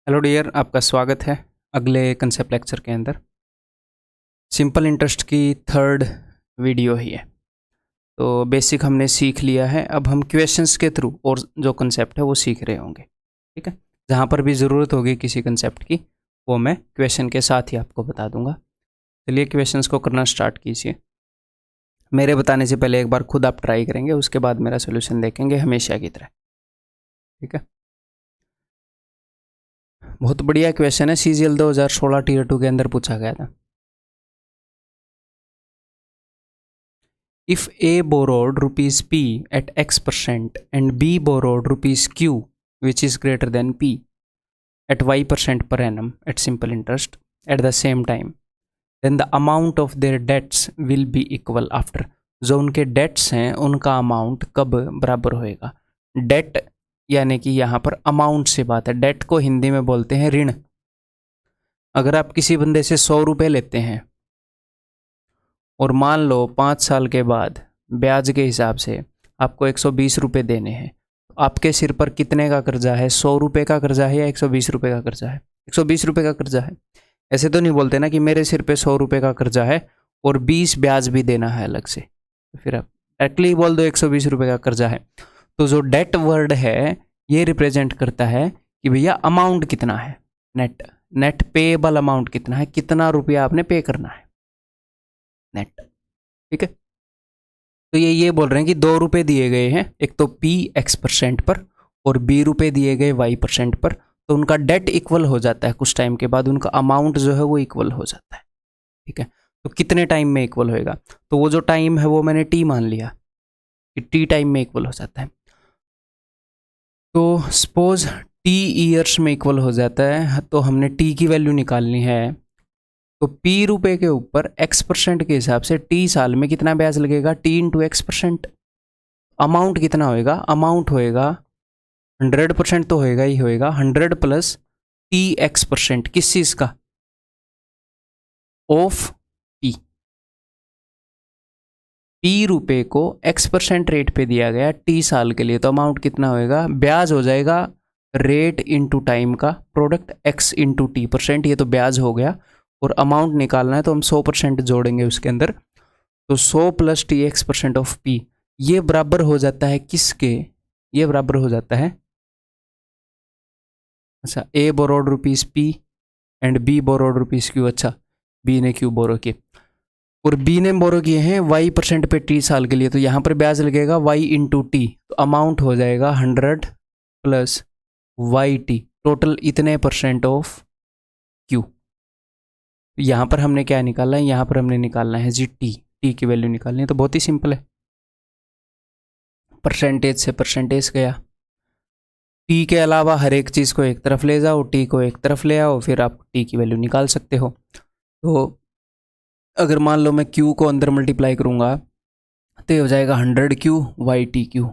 Hello dear, आपका स्वागत है अगले कंसेप्ट लेक्चर के अंदर। सिंपल इंटरेस्ट की थर्ड वीडियो ही है। तो बेसिक हमने सीख लिया है, अब हम क्वेश्चंस के थ्रू और जो कंसेप्ट है वो सीख रहे होंगे। ठीक है, जहाँ पर भी ज़रूरत होगी किसी कंसेप्ट की वो मैं क्वेश्चन के साथ ही आपको बता दूंगा। चलिए क्वेश्चंस को करना स्टार्ट कीजिए। मेरे बताने से पहले एक बार खुद आप ट्राई करेंगे, उसके बाद मेरा सोल्यूशन देखेंगे हमेशा की तरह। ठीक है, बहुत बढ़िया क्वेश्चन है, CGL 2016 टीयर 2 के अंदर पूछा गया था। If A borrowed rupees P at X% and B borrowed rupees Q, which is greater than P, at Y% per annum at simple interest at the same time, then the amount of their debts will be equal after. जो उनके dates हैं उनका amount कब बराबर होएगा। Date यानी कि यहाँ पर अमाउंट से बात है। डेट को हिंदी में बोलते हैं ऋण। अगर आप किसी बंदे से 100 रुपये लेते हैं और मान लो 5 साल के बाद ब्याज के हिसाब से आपको 120 रुपये देने हैं, तो आपके सिर पर कितने का कर्जा है? 100 रुपये का कर्जा है या 120 रुपये का कर्जा है? 120 रुपये का कर्जा है। ऐसे तो नहीं बोलते ना कि मेरे सिर पे 100 रुपये का कर्जा है और 20 ब्याज भी देना है अलग से। तो फिर आप डायरेक्टली बोल दो 120 रुपये का कर्जा है। तो जो डेट वर्ड है ये रिप्रेजेंट करता है कि भैया अमाउंट कितना है, नेट पेएबल अमाउंट कितना है, कितना रुपया आपने पे करना है, नेट। ठीक है, तो ये बोल रहे हैं कि 2 रुपये दिए गए हैं, एक तो P X% पर और B रुपये दिए गए Y% पर, तो उनका डेट इक्वल हो जाता है। कुछ टाइम के बाद उनका अमाउंट जो है वो इक्वल हो जाता है। ठीक है, तो कितने टाइम में इक्वल होएगा? तो वो जो टाइम है वो मैंने T मान लिया कि T टाइम में इक्वल हो जाता है। तो सपोज T ईयर्स में इक्वल हो जाता है, तो हमने T की वैल्यू निकालनी है। तो P रुपए के ऊपर X% के हिसाब से T साल में कितना ब्याज लगेगा? T into X%। अमाउंट कितना होएगा? अमाउंट होएगा 100% तो होएगा ही होएगा, 100 प्लस TX%। किस चीज का? Of P। P रुपए को X% रेट पे दिया गया T साल के लिए, तो अमाउंट कितना होएगा? ब्याज हो जाएगा रेट इंटू टाइम का प्रोडक्ट X इंटू T%। ये तो ब्याज हो गया, और अमाउंट निकालना है तो हम 100% जोड़ेंगे उसके अंदर। तो 100 प्लस TX% ऑफ P ये बराबर हो जाता है किसके? ये बराबर हो जाता है, अच्छा, A borrowed rupees P and B borrowed rupees Q। अच्छा, B ने Q बोरो किए और B ने बोरो किए हैं Y% पे T साल के लिए, तो यहाँ पर ब्याज लगेगा Y इंटू T। तो अमाउंट हो जाएगा 100 प्लस YT, टोटल इतने % ऑफ Q। यहाँ पर हमने क्या निकालना है? यहाँ पर हमने निकालना है जी टी की वैल्यू निकालनी है। तो बहुत ही सिंपल है, परसेंटेज से परसेंटेज गया, टी के अलावा हर एक चीज़ को एक तरफ ले जाओ, टी को एक तरफ ले आओ, फिर आप टी की वैल्यू निकाल सकते हो। तो अगर मान लो मैं क्यू को अंदर मल्टीप्लाई करूँगा तो ये हो जाएगा 100Q YTQ।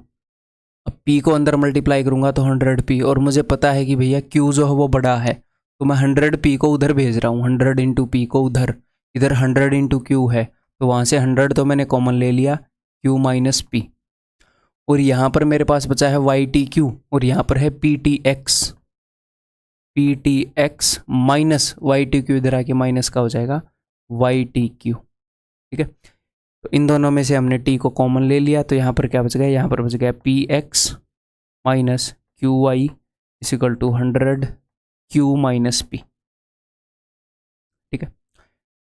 अब पी को अंदर मल्टीप्लाई करूँगा तो 100P, और मुझे पता है कि भैया क्यू जो है वो बड़ा है, तो मैं 100P को उधर भेज रहा हूँ, 100 इंटू पी को उधर, इधर 100 इंटू क्यू है, तो वहाँ से 100 तो मैंने कॉमन ले लिया, Q माइनस पी, और यहाँ पर मेरे पास बचा है YTQ, और यहाँ पर है PTX माइनस YTQ, इधर आके माइनस का हो जाएगा YTQ। ठीक है, तो इन दोनों में से हमने T को कॉमन ले लिया, तो यहाँ पर क्या बच गया? यहाँ पर बच गया PX minus QY is equal to 100Q minus P। ठीक है,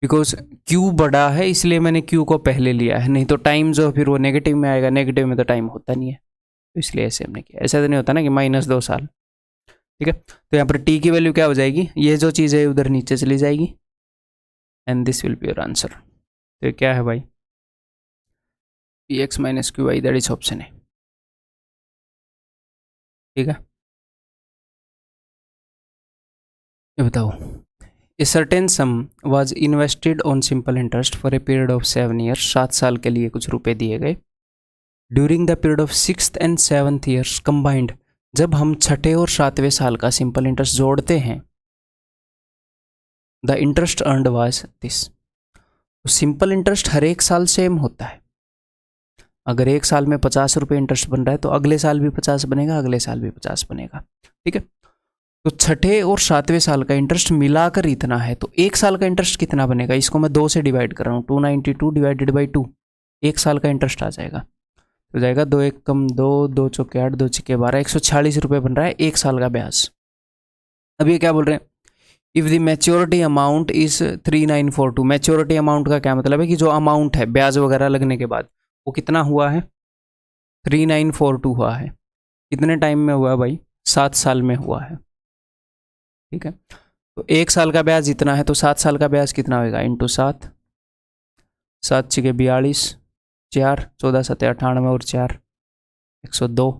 बिकॉज Q बड़ा है इसलिए मैंने Q को पहले लिया है, नहीं तो टाइम जो फिर वो नेगेटिव में आएगा, नेगेटिव में तो टाइम होता नहीं है, तो इसलिए ऐसे हमने किया। ऐसा तो नहीं होता ना कि -2 साल। ठीक है, तो यहाँ पर T की वैल्यू क्या हो जाएगी? ये जो चीज़ है उधर नीचे चली जाएगी, and this will be your answer. तो ये क्या है भाई? PX minus QY, that is option है। ठीक है, ये बताओ, A certain sum was invested on simple interest for a period of 7 years। 7 साल के लिए कुछ रुपए दिए गए। During the period of 6th and 7th years combined, जब हम छठे और 7वें साल का सिंपल इंटरेस्ट जोड़ते हैं, the interest earned was this। तो सिंपल इंटरेस्ट हर एक साल सेम होता है। अगर एक साल में 50 रुपये इंटरेस्ट बन रहा है तो अगले साल भी 50 बनेगा, अगले साल भी 50 बनेगा। ठीक है, तो छठे और सातवें साल का इंटरेस्ट मिलाकर इतना है, तो एक साल का इंटरेस्ट कितना बनेगा, इसको मैं 2 से डिवाइड कर रहा हूँ, 292 डिवाइडेड बाई 2, एक साल का इंटरेस्ट आ जाएगा। तो जाएगा 2 एक कम 2, 2 चौके 8, 2 छक्के 12, 146 रुपये बन रहा है एक साल का ब्याज। अब ये क्या बोल रहे हैं, if the maturity amount is 3942, maturity amount का क्या मतलब है कि जो अमाउंट है ब्याज वगैरह लगने के बाद वो कितना हुआ है, 3942 हुआ है। कितने टाइम में हुआ भाई, 7 साल में हुआ है। ठीक है, तो एक साल का ब्याज इतना है, तो 7 साल का ब्याज कितना होगा, इंटू 7, 7 छके 42, 4 14 7 98 और 4 102,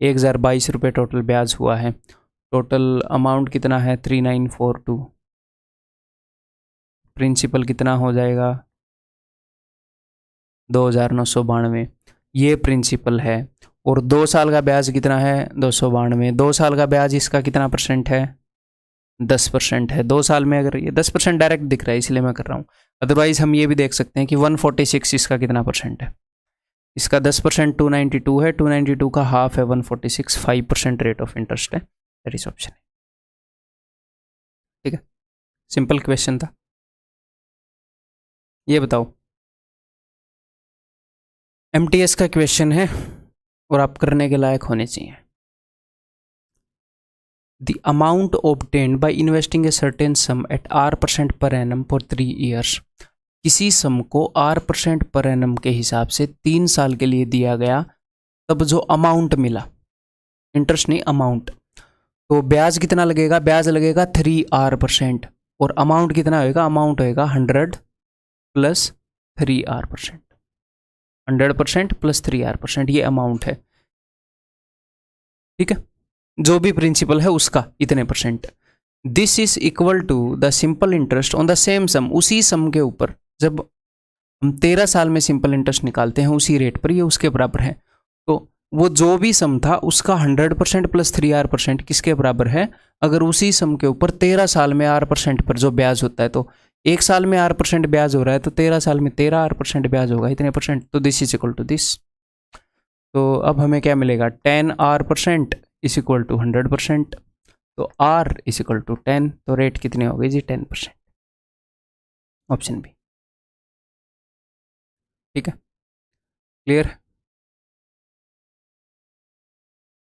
1022 रुपये टोटल ब्याज हुआ है। टोटल अमाउंट कितना है 3942, प्रिंसिपल कितना हो जाएगा 2992, ये प्रिंसिपल है। और 2 साल का ब्याज कितना है 292, 2 साल का ब्याज इसका कितना परसेंट है 10% है। 2 साल में अगर ये 10% डायरेक्ट दिख रहा है इसलिए मैं कर रहा हूँ, अदरवाइज हम ये भी देख सकते हैं कि 146 इसका कितना परसेंट है, इसका 10% 292 है, 292 का हाफ है 146, 5% रेट ऑफ इंटरेस्ट है, दैट इज ऑप्शन। ठीक है, सिंपल क्वेश्चन था। ये बताओ, एमटीएस का क्वेश्चन है और आप करने के लायक होने चाहिए। The amount obtained by investing a certain sum at R% per annum for 3 years, किसी सम को R% पर एनम के हिसाब से 3 साल के लिए दिया गया, तब जो अमाउंट मिला, इंटरेस्ट नहीं अमाउंट, तो ब्याज कितना लगेगा, ब्याज लगेगा 3R%, और अमाउंट कितना होएगा, अमाउंट होएगा 100 प्लस 3R%, 100% प्लस 3R%, ये अमाउंट है। ठीक है, जो भी प्रिंसिपल है उसका इतने percent. This is equal to the simple interest on the same sum, उसी सम के ऊपर जब हम 13 साल में सिंपल इंटरेस्ट निकालते हैं उसी रेट पर, ये उसके बराबर है। तो वो जो भी सम था उसका 100% प्लस 3R% किसके बराबर है, अगर उसी सम के ऊपर 13 साल में R% पर जो ब्याज होता है, तो एक साल में R% ब्याज हो रहा है, तो 13 साल में 13R% ब्याज होगा, इतने परसेंट, तो this is equal to this. तो अब हमें क्या मिलेगा, 10R% इज इक्वल टू 100%, तो R इज इक्वल टू 10, तो रेट कितनी हो गई जी 10%, ऑप्शन बी। ठीक है, क्लियर,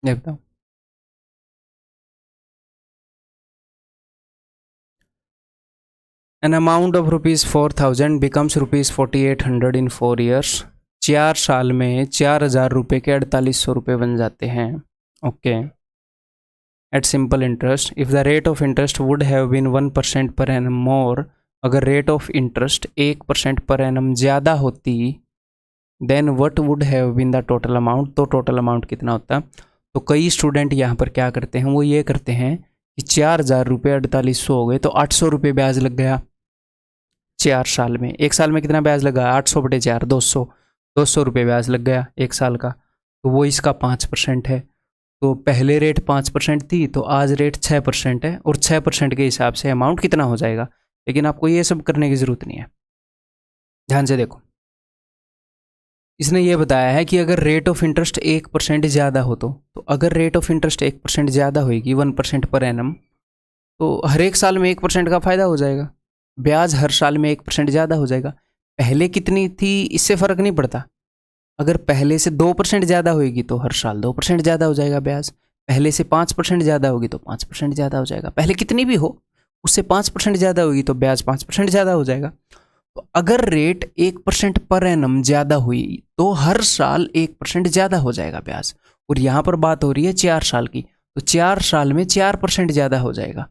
ये बताओ। An amount of ₹4000 becomes ₹4800 in 4 years, 4 साल में 4000 रुपये के 4800 रुपये बन जाते हैं। Okay, at simple interest, if the rate of interest would have been 1% per annum मोर, अगर rate of interest 1% per annum ज़्यादा होती, then what would have been the total amount, तो टोटल अमाउंट कितना होता। तो कई स्टूडेंट यहाँ पर क्या करते हैं, वो ये करते हैं कि 4000 रुपये 4800 हो गए, तो 800 रुपये ब्याज लग गया 4 साल में। एक साल में कितना ब्याज लगा, 800 बटे 4, 200 रुपये ब्याज लग गया एक साल का, तो वो इसका 5% है। तो पहले रेट 5% थी, तो आज रेट 6% है, और 6% के हिसाब से अमाउंट कितना हो जाएगा। लेकिन आपको ये सब करने की ज़रूरत नहीं है, ध्यान से देखो। इसने ये बताया है कि अगर रेट ऑफ इंटरेस्ट 1% ज़्यादा हो, तो अगर रेट ऑफ इंटरेस्ट 1% ज़्यादा होगी 1% पर एनम, तो हर एक साल में 1% का फ़ायदा हो जाएगा, ब्याज हर साल में 1% ज़्यादा हो जाएगा। पहले कितनी थी इससे फ़र्क नहीं पड़ता, अगर पहले से 2% ज़्यादा होगी तो हर साल 2% ज़्यादा हो जाएगा ब्याज, पहले से 5% ज़्यादा होगी तो 5% ज़्यादा हो जाएगा, पहले कितनी भी हो उससे 5% ज़्यादा होगी तो ब्याज 5% ज़्यादा हो जाएगा। तो अगर रेट 1% पर एनम ज़्यादा हुई तो हर साल 1% ज़्यादा हो जाएगा ब्याज, और यहाँ पर बात हो रही है 4 साल की, तो 4 साल में 4% ज़्यादा हो जाएगा।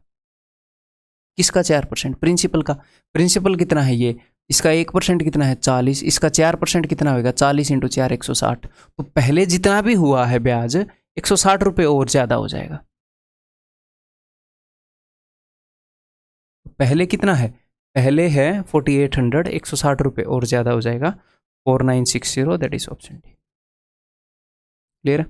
किसका 4%, प्रिंसिपल का। प्रिंसिपल कितना है ये, इसका 1% कितना है 40, इसका 4% कितना होगा 40 × 4 160, तो पहले जितना भी हुआ है ब्याज 160 रुपये और ज़्यादा हो जाएगा। पहले कितना है, पहले है 4800, 160 रुपये और ज़्यादा हो जाएगा 4960, that is option D. Clear है,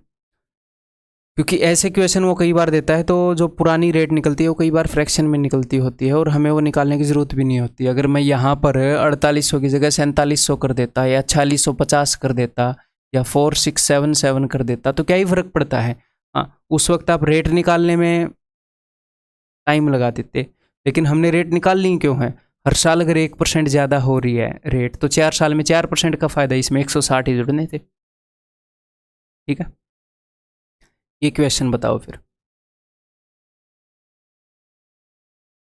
क्योंकि ऐसे क्वेश्चन वो कई बार देता है, तो जो पुरानी रेट निकलती है वो कई बार फ्रैक्शन में निकलती होती है, और हमें वो निकालने की ज़रूरत भी नहीं होती। अगर मैं यहाँ पर 4800 की जगह 4700 कर देता, या 4650 कर देता, या 4677 कर देता, तो क्या ही फ़र्क पड़ता है। हाँ, उस वक्त आप रेट निकालने में टाइम लगा देते, लेकिन हमने रेट निकाल ली क्यों है? हर साल अगर 1% ज़्यादा हो रही है रेट, तो 4 साल में 4% का फ़ायदा, इसमें 160 ही जुड़ने थे। ठीक है, ये क्वेश्चन बताओ फिर।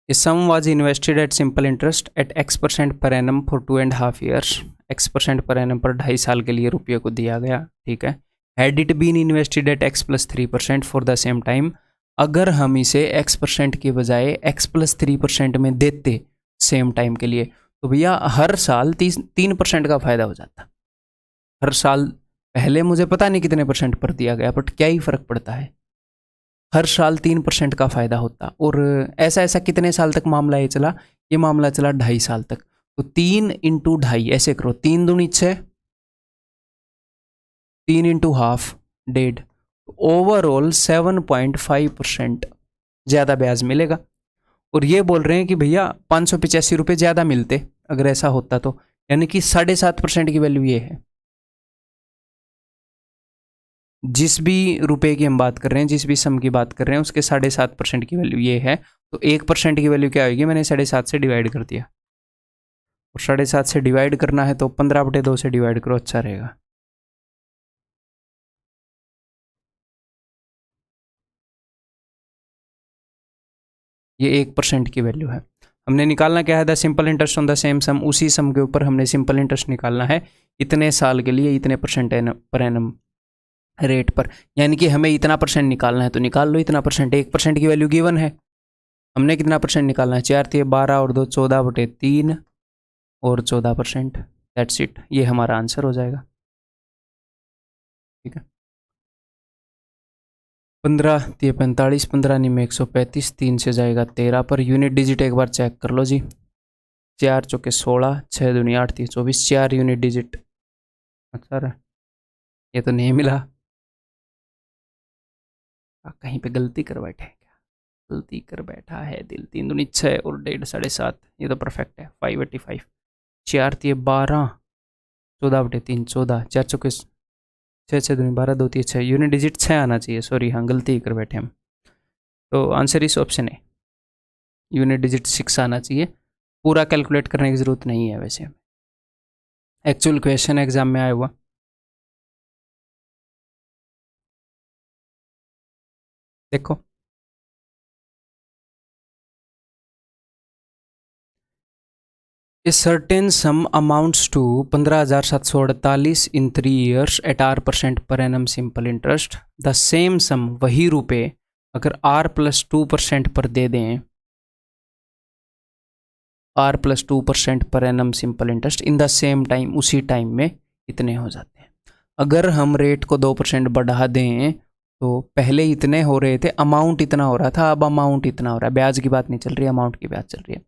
A sum was invested at simple interest at X% per annum for 2.5 years. X% per annum पर 2.5 साल के लिए रुपये को दिया गया। ठीक है, Had it been invested at X plus 3% for the same time, अगर हम इसे X% के बजाय X plus 3% में देते सेम टाइम के लिए, तो भैया हर साल 3% का फायदा हो जाता। हर साल, पहले मुझे पता नहीं कितने परसेंट पर दिया गया, बट क्या ही फर्क पड़ता है, हर साल 3% का फायदा होता। और ऐसा ऐसा कितने साल तक मामला ये चला? ये मामला चला 2.5 साल तक। तो 3 इंटू 2.5 ऐसे करो, 3 दूनी 6, 3 इंटू हाफ 1.5, ओवरऑल 7.5% ज़्यादा ब्याज मिलेगा। और ये बोल रहे हैं कि भैया 585 रुपये ज़्यादा मिलते अगर ऐसा होता तो, यानी कि 7.5% की वैल्यू ये है। जिस भी रुपए की हम बात कर रहे हैं, जिस भी सम की बात कर रहे हैं, उसके 7.5% की वैल्यू ये है। तो 1% की वैल्यू क्या होगी? मैंने 7.5 से डिवाइड कर दिया, और 7.5 से डिवाइड करना है तो 15/2 से डिवाइड करो, अच्छा रहेगा। ये 1% की वैल्यू है। हमने निकालना क्या है? The simple interest on the same sum. उसी सम के ऊपर हमने सिंपल इंटरेस्ट निकालना है, इतने साल के लिए इतने परसेंट पर एनम रेट पर। यानी कि हमें इतना परसेंट निकालना है, तो निकाल लो इतना परसेंट। 1% की वैल्यू गिवन है, हमने कितना परसेंट निकालना है? 4 × 12 और 2 14/3 और 14%। दैट्स इट, ये हमारा आंसर हो जाएगा। ठीक है, 15 × 45, 15 × 135, 3 से जाएगा 13 पर। यूनिट डिजिट एक बार चेक कर लो जी। 4 × 4 = 16, 6 × 2 = 8, 3 = 24, 4 यूनिट डिजिट। अच्छा, ये तो नहीं मिला, कहीं पे गलती कर बैठे हैं क्या? गलती कर बैठा है दिल। 3 दूनी 6 और 1.5 7.5, ये तो परफेक्ट है। 585, 4 × 12, 14/3 14, 4 × 4 = 6, 6 × 2 = 12, 2 × 3 = 6, यूनिट डिजिट 6 आना चाहिए। सॉरी, हाँ गलती कर बैठे हम। तो आंसर इस ऑप्शन है, यूनिट डिजिट 6 आना चाहिए। पूरा कैलकुलेट करने की ज़रूरत नहीं है वैसे, एक्चुअल क्वेश्चन एग्जाम में आया हुआ। देखो, A certain sum amounts to 15,748 in 3 years at R% per annum simple interest. The same sum, वही रुपए अगर R+2% पर दे दें, R+2% per annum simple interest in the same time, उसी टाइम में इतने हो जाते हैं। अगर हम रेट को 2% बढ़ा दें, तो पहले इतने हो रहे थे, अमाउंट इतना हो रहा था, अब अमाउंट इतना हो रहा है। ब्याज की बात नहीं चल रही, अमाउंट की बात चल रही है।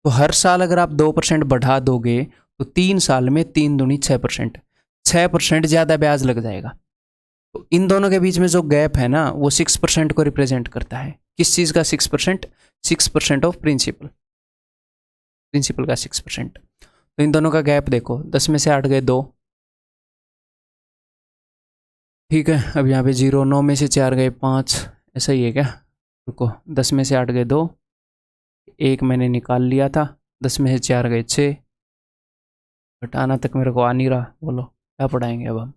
तो हर साल अगर आप 2% बढ़ा दोगे, तो 3 साल में 3 दूनी 6%, 6% ज़्यादा ब्याज लग जाएगा। तो इन दोनों के बीच में जो गैप है ना, वो 6% को रिप्रेजेंट करता है। किस चीज़ का 6%? 6% ऑफ प्रिंसिपल, प्रिंसिपल का 6%। तो इन दोनों का गैप देखो, 10 में से 8 गए 2। ठीक है, अब यहाँ पे 0, 9 में से 4 गए 5, ऐसा ही है क्या? रुको, 10 में से 8 गए 2, 1 मैंने निकाल लिया था, 10 में से 4 गए 6, घटाना तक मेरे को आ नहीं रहा, बोलो क्या पढ़ाएंगे अब हम?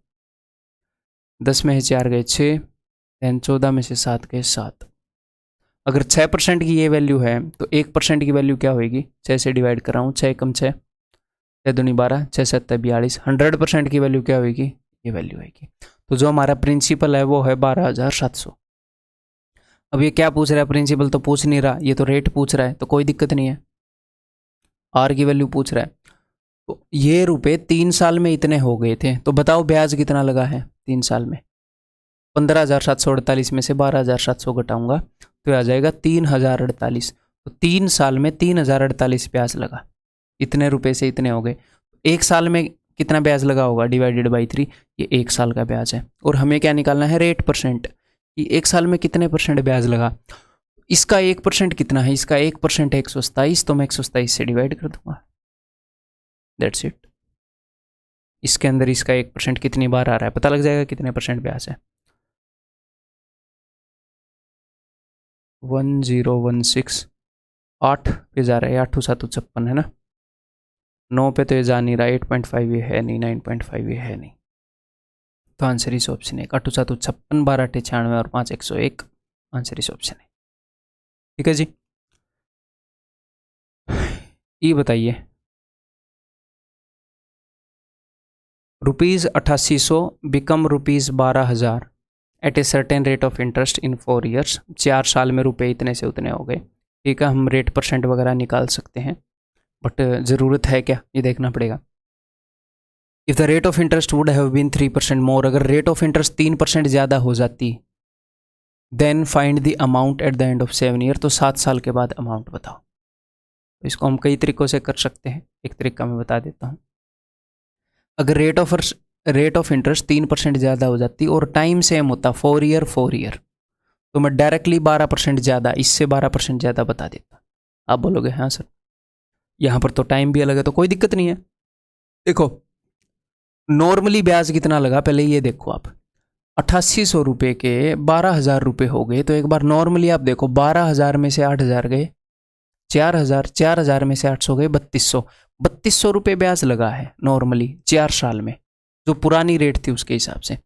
10 में से 4 गए 6, दैन 14 में से 7 गए 7। अगर 6% की ये वैल्यू है, तो 1% की वैल्यू क्या होगी? 6 से डिवाइड कर रहा हूँ, 6 × 6 = 6 दूनी 12, 6 × 7 = 42। 100% की वैल्यू क्या होगी? ये वैल्यू आएगी। तो जो हमारा प्रिंसिपल है वो है 12,700। अब ये क्या पूछ रहा है? प्रिंसिपल तो पूछ नहीं रहा, ये तो रेट पूछ रहा है, तो कोई दिक्कत नहीं है। आर की वैल्यू पूछ रहा है, तो ये रुपए 3 साल में इतने हो गए थे, तो बताओ ब्याज कितना लगा है 3 साल में? 15,748 में से 12,700 घटाऊंगा तो आ जाएगा 3,048। तो 3 साल में 3,048 ब्याज लगा, इतने रुपए से इतने हो गए। एक साल में कितना ब्याज लगा होगा? डिवाइडेड बाई 3, ये 1 साल का ब्याज है। और हमें क्या निकालना है? रेट परसेंट, कि 1 साल में कितने परसेंट ब्याज लगा। इसका 1% कितना है? इसका 1% है 127, तो मैं 127 से डिवाइड कर दूंगा, दैट्स इट। इसके अंदर इसका 1% कितनी बार आ रहा है पता लग जाएगा, कितने परसेंट ब्याज है। 1016, 8 पे जा रहा है, 8 7 56 है ना, 9 पे तो ये जा नहीं रहा, 8.5 ये है नहीं, 9.5 ये है नहीं, तो आंसर इस ऑप्शन है 8 7 56, 12 96 और 5 101, आंसर इस ऑप्शन है। ठीक है जी, ये बताइए ₹8800 become ₹12,000 at a certain rate of interest in 4 years, 4 साल में रुपए इतने से उतने हो गए। ठीक है, हम रेट परसेंट वगैरह निकाल सकते हैं, बट ज़रूरत है क्या ये देखना पड़ेगा। If the rate of interest would have been 3% more, अगर रेट ऑफ इंटरेस्ट 3% ज़्यादा हो जाती, then find the amount at the end of 7 year, तो 7 साल के बाद अमाउंट बताओ। तो इसको हम कई तरीक़ों से कर सकते हैं, एक तरीका मैं बता देता हूँ। अगर रेट ऑफ इंटरेस्ट 3% ज़्यादा हो जाती और टाइम सेम होता 4 ईयर, तो मैं डायरेक्टली 12% ज़्यादा, इससे 12% ज़्यादा बता देता। आप बोलोगे हाँ सर, यहाँ पर तो टाइम भी अलग है, तो कोई दिक्कत नहीं है। देखो नॉर्मली ब्याज कितना लगा पहले ये देखो आप, 8800 रुपये के 12,000 रुपये हो गए, तो एक बार नॉर्मली आप देखो 12,000 में से 8,000 गए, 4,000, 4,000 में से 800 गए, 3200 रुपये ब्याज लगा है नॉर्मली 4 साल में, जो पुरानी रेट थी उसके हिसाब से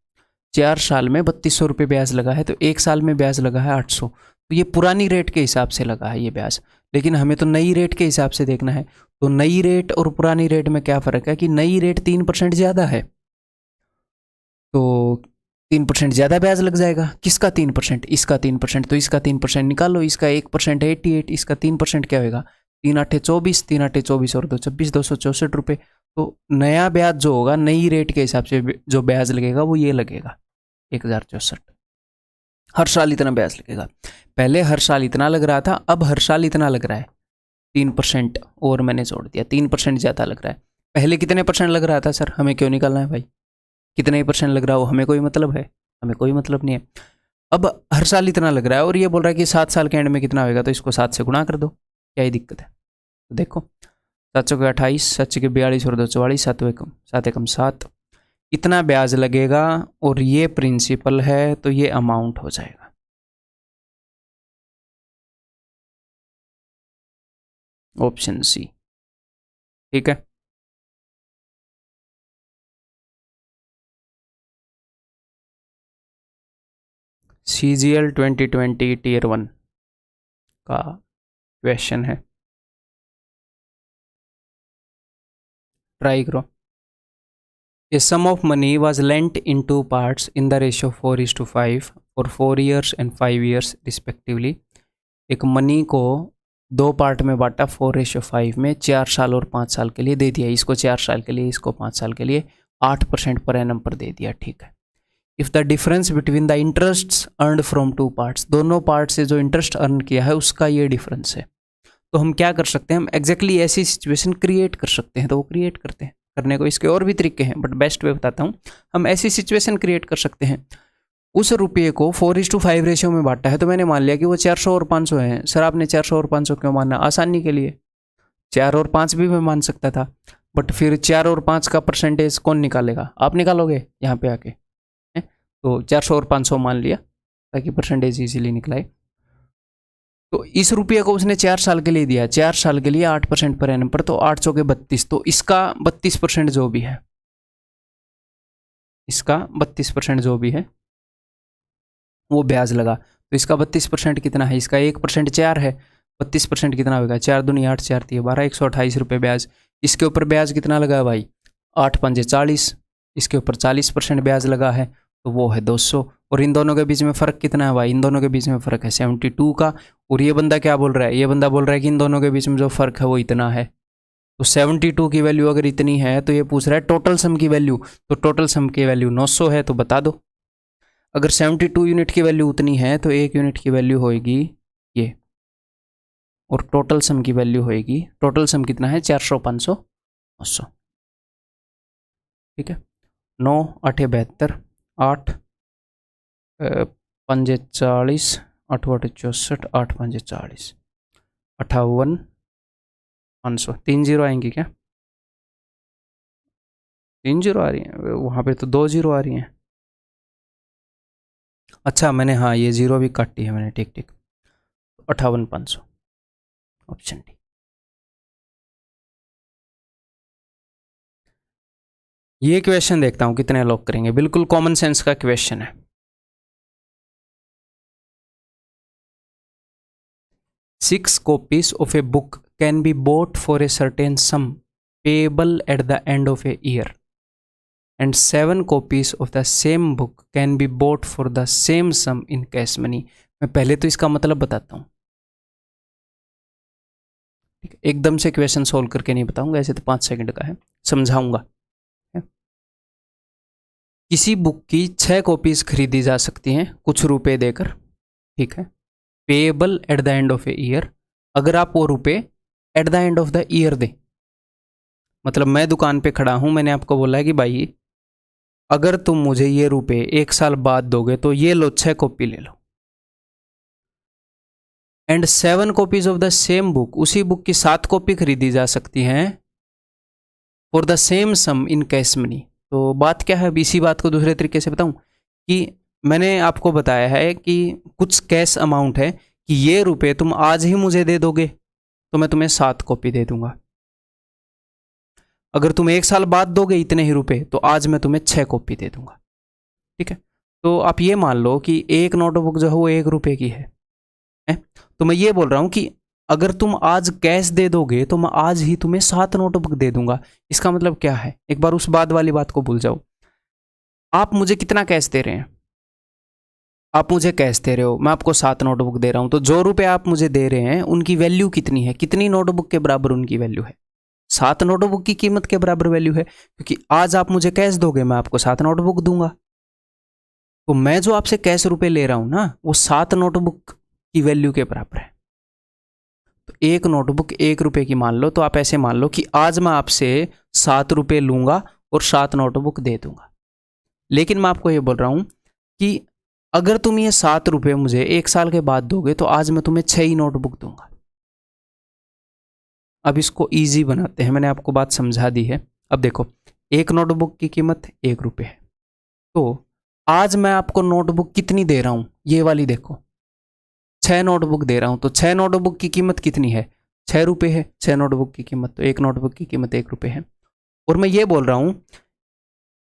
4 साल में 3200 रुपये ब्याज लगा है, तो 1 साल में ब्याज लगा है 800, तो ये पुरानी रेट के हिसाब से लगा है ये ब्याज। लेकिन हमें तो नई रेट के हिसाब से देखना है, तो नई रेट और पुरानी रेट में क्या फ़र्क है कि नई रेट 3% ज़्यादा है, तो 3% ज़्यादा ब्याज लग जाएगा। किसका 3%? इसका 3%, तो इसका 3% निकालो, इसका 1% है 88, इसका 3% क्या होगा 3 8 24, 3 8 24 और 2 26, 264 रुपये। तो नया ब्याज जो होगा नई रेट के हिसाब से जो ब्याज लगेगा वो ये लगेगा 1064, हर साल इतना ब्याज लगेगा। पहले हर साल इतना लग रहा था, अब हर साल इतना लग रहा है, 3% और मैंने जोड़ दिया, 3% ज़्यादा लग रहा है। पहले कितने परसेंट लग रहा था सर, हमें क्यों निकालना है भाई, कितने ही परसेंट लग रहा हो हमें कोई मतलब है, हमें कोई मतलब नहीं है। अब हर साल इतना लग रहा है और ये बोल रहा है कि 7 साल के एंड में कितना होगा, तो इसको 7 से गुणा कर दो, क्या ही दिक्कत है। तो देखो 7 के 28, 7 के 42 और 2 44, 7 एकम 7, इतना ब्याज लगेगा और ये प्रिंसिपल है, तो ये अमाउंट हो जाएगा। Option C. ठीक है, CGL 2020 टीयर 1 का क्वेश्चन है, ट्राई करो। A sum of money was lent in 2 parts in the ratio 4:5 for 4 years and 5 years respectively. एक मनी को 2 पार्ट में बांटा 4:5 में, 4 साल और 5 साल के लिए दे दिया, इसको 4 साल के लिए, इसको 5 साल के लिए, 8% पर एनम पर दे दिया। ठीक है, if the difference between the interest earned from 2 parts, दोनों पार्ट से जो इंटरेस्ट अर्न किया है उसका ये डिफरेंस है, तो हम क्या कर सकते हैं, हम एग्जैक्टली ऐसी सिचुएशन क्रिएट कर सकते हैं, तो वो क्रिएट करते हैं। करने को इसके और भी तरीके हैं, बट बेस्ट वे बताता हूँ। हम ऐसी सिचुएशन क्रिएट कर सकते हैं, उस रुपये को 4:5 रेशियो में बांटा है, तो मैंने मान लिया कि वो 400 और 500 है। सर आपने 400 और 500 क्यों माना, आसानी के लिए, 4 और 5 भी मैं मान सकता था, बट फिर 4 और 5 का परसेंटेज कौन निकालेगा, आप निकालोगे यहाँ पे आके, तो 400 और 500 मान लिया ताकि परसेंटेज इजीली निकलाए। तो इस रुपये को उसने 4 साल के लिए दिया, 4 साल के लिए 8% पर एनम पर, तो 800 के 32, तो इसका 32% जो भी है, इसका 32% जो भी है वो ब्याज लगा, तो इसका 32% कितना है, इसका 1% 4 है, 32% कितना होगा, 4 दूनी 8, 4 3 12, 128 रुपये ब्याज। इसके ऊपर ब्याज कितना लगा है भाई, 8 5 40, इसके ऊपर 40% ब्याज लगा है, तो वो है 200। और इन दोनों के बीच में फ़र्क कितना है भाई, इन दोनों के बीच में फ़र्क है 72 का। और ये बंदा क्या बोल रहा है, ये बंदा बोल रहा है कि इन दोनों के बीच में जो फ़र्क है वो इतना है, तो 72 की वैल्यू अगर इतनी है, तो ये पूछ रहा है टोटल सम की वैल्यू, तो टोटल सम की वैल्यू 900 है, तो बता दो। अगर 72 यूनिट की वैल्यू उतनी है, तो 1 यूनिट की वैल्यू होएगी ये, और टोटल सम की वैल्यू होएगी, टोटल सम कितना है 400 500 900। ठीक है, 9 8 72, 8 5 40, 8 8 64, 8 5 40, 58 500, 3 जीरो आएंगी क्या, 3 जीरो आ रही हैं, वहाँ पे तो 2 जीरो आ रही हैं। अच्छा मैंने, हाँ ये जीरो भी काटी है मैंने, ठीक ठीक, 58,500, ऑप्शन डी। ये क्वेश्चन देखता हूं कितने लॉक करेंगे, बिल्कुल कॉमन सेंस का क्वेश्चन है। 6 copies of a book can be bought for a certain sum payable at the end of a year, and 7 copies of the same book can be bought for the same sum in cash money। मैं पहले तो इसका मतलब बताता हूँ, एकदम से question solve करके नहीं बताऊंगा, ऐसे तो 5 सेकंड का है, समझाऊंगा। किसी बुक की 6 कॉपीज खरीदी जा सकती हैं कुछ रुपए देकर, ठीक है, payable eight the end of a year. अगर आप वो रुपए eight the end of the year दें, मतलब मैं दुकान पे खड़ा हूं, मैंने आपको बोला है कि भाई अगर तुम मुझे ये रुपए 1 साल बाद दोगे तो ये लो 6 कॉपी ले लो, and 7 copies of the same book, उसी बुक की 7 कॉपी खरीदी जा सकती हैं for the same sum in cash money. तो बात क्या है, अब इसी बात को दूसरे तरीके से बताऊं कि मैंने आपको बताया है कि कुछ कैश अमाउंट है कि ये रुपए तुम आज ही मुझे दे दोगे तो मैं तुम्हें 7 कॉपी दे दूंगा, अगर तुम 1 साल बाद दोगे इतने ही रुपए तो आज मैं तुम्हें 6 कॉपी दे दूंगा, ठीक है। तो आप ये मान लो कि एक नोटबुक जो है वो 1 रुपए की है? तो मैं ये बोल रहा हूं कि अगर तुम आज कैश दे दोगे तो मैं आज ही तुम्हें 7 नोटबुक दे दूंगा। इसका मतलब क्या है, एक बार उस बाद वाली बात को भूल जाओ। आप मुझे कितना कैश दे रहे हैं, आप मुझे कैश दे रहे हो, मैं आपको 7 नोटबुक दे रहा हूं, तो जो रुपए आप मुझे दे रहे हैं उनकी वैल्यू कितनी है, कितनी नोटबुक के बराबर उनकी वैल्यू है? 7 नोटबुक की कीमत के बराबर वैल्यू है, क्योंकि आज आप मुझे कैश दोगे मैं आपको 7 नोटबुक दूंगा। तो मैं जो आपसे कैश रुपए ले रहा हूं ना, वो 7 नोटबुक की वैल्यू के बराबर है। तो एक नोटबुक 1 रुपए की मान लो, तो आप ऐसे मान लो कि आज मैं आपसे 7 रुपए लूंगा और 7 नोटबुक दे दूंगा। लेकिन मैं आपको ये बोल रहा हूं कि अगर तुम ये 7 रुपए मुझे 1 साल के बाद दोगे तो आज मैं तुम्हें 6 ही नोटबुक दूंगा। अब इसको इजी बनाते हैं, मैंने आपको बात समझा दी है। अब देखो, एक नोटबुक की कीमत 1 रुपए है, तो आज मैं आपको नोटबुक कितनी दे रहा हूं, ये वाली देखो, 6 नोटबुक दे रहा हूं। तो 6 नोटबुक की कीमत कितनी है, 6 रुपए है 6 नोटबुक की कीमत, तो एक नोटबुक की कीमत 1 रुपए है। और मैं ये बोल रहा हूं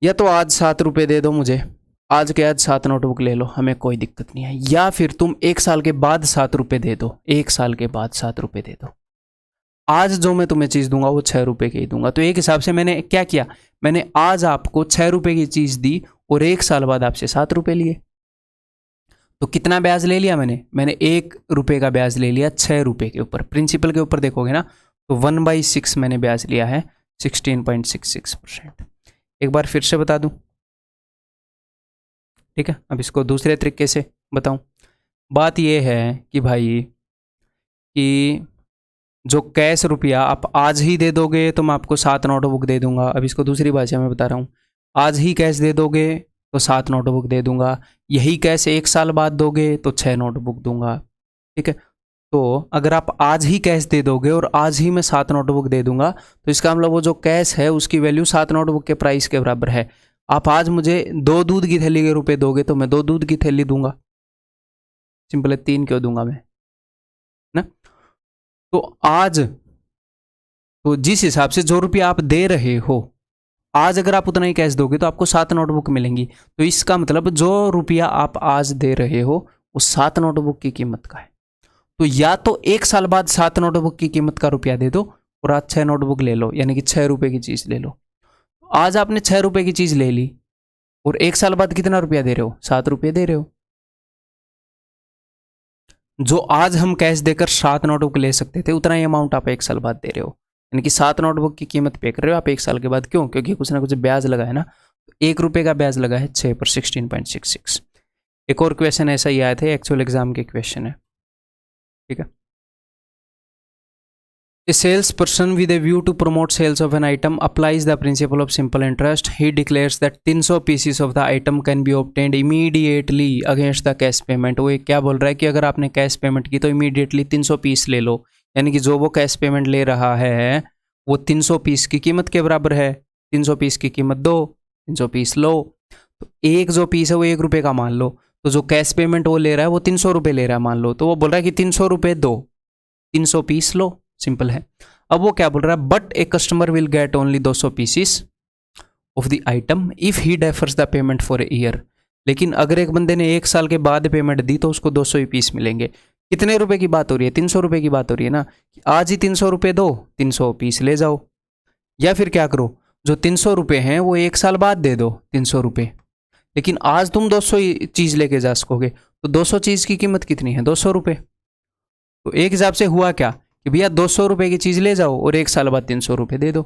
या तो आज 7 रुपए दे दो मुझे, आज के आज 7 नोटबुक ले लो, हमें कोई दिक्कत नहीं है, या फिर तुम 1 साल के बाद 7 रुपए दे दो, 1 साल के बाद 7 रुपए दे दो। आज जो मैं तुम्हें चीज़ दूंगा वो 6 रुपए की ही दूंगा। तो एक हिसाब से मैंने क्या किया, मैंने आज आपको 6 रुपए की चीज़ दी और 1 साल बाद आपसे 7 रुपए लिए। तो कितना ब्याज ले लिया मैंने 1 रुपए का ब्याज ले लिया 6 रुपए के ऊपर। प्रिंसिपल के ऊपर देखोगे ना तो 1/6 मैंने ब्याज लिया है, 16.66%। एक बार फिर से बता दूं, ठीक है। अब इसको दूसरे तरीके से बताऊं। बात यह है कि भाई कि जो कैश रुपया आप आज ही दे दोगे तो मैं आपको 7 नोटबुक दे दूंगा। अब इसको दूसरी भाषा में बता रहा हूँ, आज ही कैश दे दोगे तो 7 नोटबुक दे दूंगा, यही कैश 1 साल बाद दोगे तो 6 नोटबुक दूंगा, ठीक है। तो अगर आप आज ही कैश दे दोगे और आज ही मैं 7 नोटबुक दे दूंगा तो इसका मतलब वो जो कैश है उसकी वैल्यू 7 नोटबुक के प्राइस के बराबर है। आप आज मुझे 2 दूध की थैली के रुपए दोगे तो मैं 2 दूध की थैली दूंगा, सिंपल है, 3 क्यों दूंगा मैं ना। तो आज तो जिस हिसाब से जो रुपया आप दे रहे हो, आज अगर आप उतना ही कैश दोगे तो आपको 7 नोटबुक मिलेंगी। तो इसका मतलब जो रुपया आप आज दे रहे हो वो 7 नोटबुक की कीमत का है। तो या तो 1 साल बाद 7 नोटबुक की कीमत का रुपया दे दो और आज 6 नोटबुक ले लो, यानी कि 6 रुपए की चीज़ ले लो। आज आपने 6 रुपए की चीज़ ले ली और 1 साल बाद कितना रुपया दे रहे हो, 7 रुपये दे रहे हो। जो आज हम कैश देकर 7 नोटबुक ले सकते थे उतना ही अमाउंट आप 1 साल बाद दे रहे हो, यानी कि 7 नोटबुक की कीमत पे कर रहे हो आप 1 साल के बाद। क्यों? क्योंकि कुछ ना कुछ ब्याज लगा है ना। 1 रुपए का ब्याज लगा है 6 पर, 16.66। एक और क्वेश्चन ऐसा ही आया था, एक्चुअल एग्जाम के क्वेश्चन है, ठीक है। A salesperson with a view to promote sales of an item applies the principle of simple interest. He declares that 300 pieces of the item can be obtained immediately against the cash payment. वो क्या बोल रहा है कि अगर आपने cash payment की तो इमीडिएटली 300 पीस ले लो, यानी कि जो वो कैश पेमेंट ले रहा है वो 300 पीस की कीमत के बराबर है। 300 पीस की कीमत दो, 300 पीस लो। तो एक जो पीस है वो 1 रुपए का मान लो, तो जो कैश पेमेंट वो ले रहा है वो 300 रुपये ले रहा है मान लो, तो वो बोल रहा है कि 300 रुपये दो, 300 पीस लो, सिंपल है। अब वो क्या बोल रहा है, but a customer will get only 200 pieces of the item if he defers the payment for a year. लेकिन अगर एक बंदे ने 1 साल के बाद पेमेंट दी तो उसको 200 ही पीस मिलेंगे। कितने रुपए की बात हो रही है, 300 रुपये की बात हो रही है ना, आज ही 300 रुपये दो, 300 पीस ले जाओ। या फिर क्या करो, जो 300 रुपये हैं वो 1 साल बाद दे दो 300 रुपये, लेकिन आज तुम 200 चीज़ लेके जा सकोगे, तो 200 चीज़ की कीमत कितनी है, 200 रुपये। तो एक हिसाब से हुआ क्या कि भैया 200 रुपये की चीज़ ले जाओ और 1 साल बाद 300 रुपये दे दो।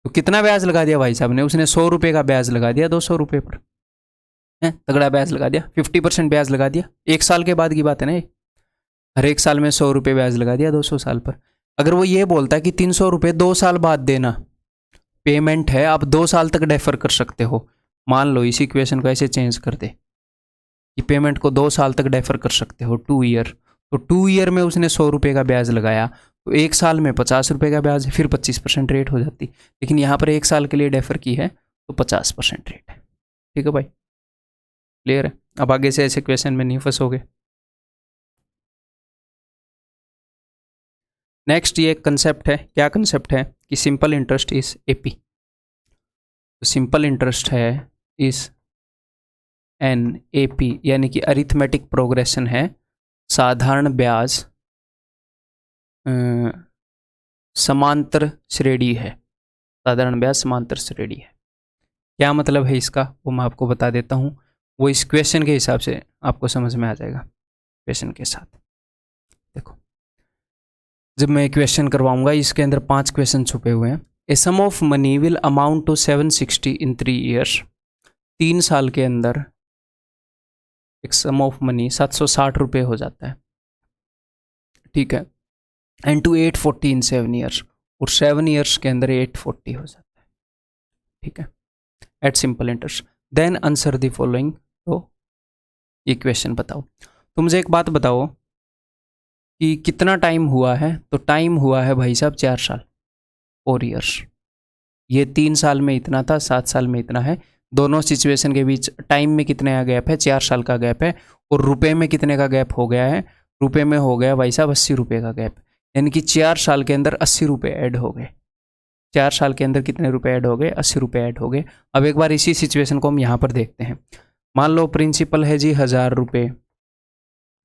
तो कितना ब्याज लगा दिया भाई साहब ने, उसने 100 रुपये का ब्याज लगा दिया 200 रुपये पर, है तगड़ा ब्याज लगा दिया, 50% ब्याज लगा दिया। 1 साल के बाद की बात है ना ये, हर 1 साल में 100 रुपये ब्याज लगा दिया 200 साल पर। अगर वो ये बोलता है कि 300 रुपये 2 साल बाद देना, पेमेंट है आप 2 साल तक डेफर कर सकते हो, मान लो इस इक्वेशन को ऐसे चेंज कर दे कि पेमेंट को 2 साल तक डेफर कर सकते हो, 2 ईयर, तो 2 ईयर में उसने 100 रुपये का ब्याज लगाया, तो 1 साल में 50 रुपये का ब्याज, फिर 25% रेट हो जाती। लेकिन यहाँ पर 1 साल के लिए डेफर की है तो 50% रेट है। ठीक है भाई, क्लियर है। अब आगे से ऐसे क्वेश्चन में नहीं फंसोगे। नेक्स्ट ये कंसेप्ट है, क्या कंसेप्ट है कि सिंपल इंटरेस्ट इज एपी। तो सिंपल इंटरेस्ट है इज एन एपी, यानी कि अरिथमेटिक प्रोग्रेशन है, साधारण ब्याज समांतर श्रेणी है, साधारण ब्याज समांतर श्रेणी है। क्या मतलब है इसका वो मैं आपको बता देता हूँ, वो इस क्वेश्चन के हिसाब से आपको समझ में आ जाएगा। क्वेश्चन के साथ देखो, जब मैं क्वेश्चन करवाऊंगा इसके अंदर 5 क्वेश्चन छुपे हुए हैं। A sum of money will amount to 760 in 3 years. 3 साल के अंदर एक सम ऑफ मनी 760 रुपये हो जाता है, ठीक है। एंड टू 840 इन 7 ईयर्स, और 7 ईयर्स के अंदर 840 हो जाता है, ठीक है, at simple interest. Then answer the following. तो ये क्वेश्चन बताओ। तो मुझे एक बात बताओ कि कितना टाइम हुआ है, तो टाइम हुआ है भाई साहब 4 साल, 4 ईयर्स। ये 3 साल में इतना था, 7 साल में इतना है, दोनों सिचुएशन के बीच टाइम में कितने का गैप है, 4 साल का गैप है। और रुपए में कितने का गैप हो गया है, रुपए में हो गया भाई साहब 80 रुपये का गैप, यानी कि 4 साल के अंदर 80 रुपये ऐड हो गए। 4 साल के अंदर कितने रुपए ऐड हो गए, 80 रुपये ऐड हो गए। अब एक बार इसी सिचुएशन को हम यहाँ पर देखते हैं। मान लो प्रिंसिपल है जी 1000 रुपये,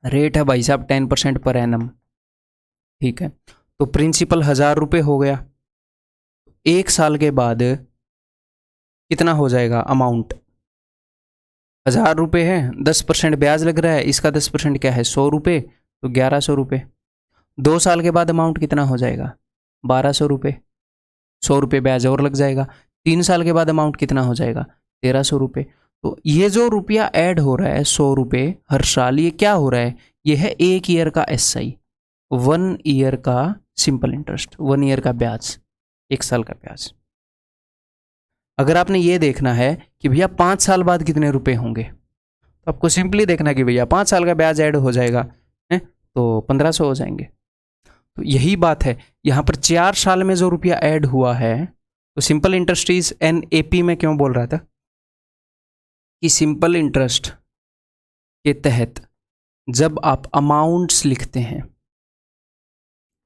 रेट है भाई साहब 10% पर एनम, ठीक है। तो प्रिंसिपल 1000 रुपये हो गया, 1 साल के बाद कितना हो जाएगा अमाउंट, 1000 रुपये है, 10% ब्याज लग रहा है, इसका 10% क्या है 100 रुपये, तो 1100 रुपये। 2 साल के बाद अमाउंट कितना हो जाएगा 1200 रुपये, 100 रुपये ब्याज और लग जाएगा। 3 साल के बाद अमाउंट कितना हो जाएगा 1300 रुपये। तो ये जो रुपया ऐड हो रहा है 100 रुपये हर साल, ये क्या हो रहा है, ये है 1 ईयर का SI, 1 ईयर का सिंपल इंटरेस्ट, 1 ईयर का ब्याज, 1 साल का ब्याज। अगर आपने ये देखना है कि भैया 5 साल बाद कितने रुपए होंगे, तो आपको सिंपली देखना है कि भैया 5 साल का ब्याज ऐड हो जाएगा, है तो 1500 हो जाएंगे। तो यही बात है, यहाँ पर 4 साल में जो रुपया ऐड हुआ है, तो simple interest is an AP में क्यों बोल रहा था कि सिंपल इंटरेस्ट के तहत जब आप अमाउंट्स लिखते हैं,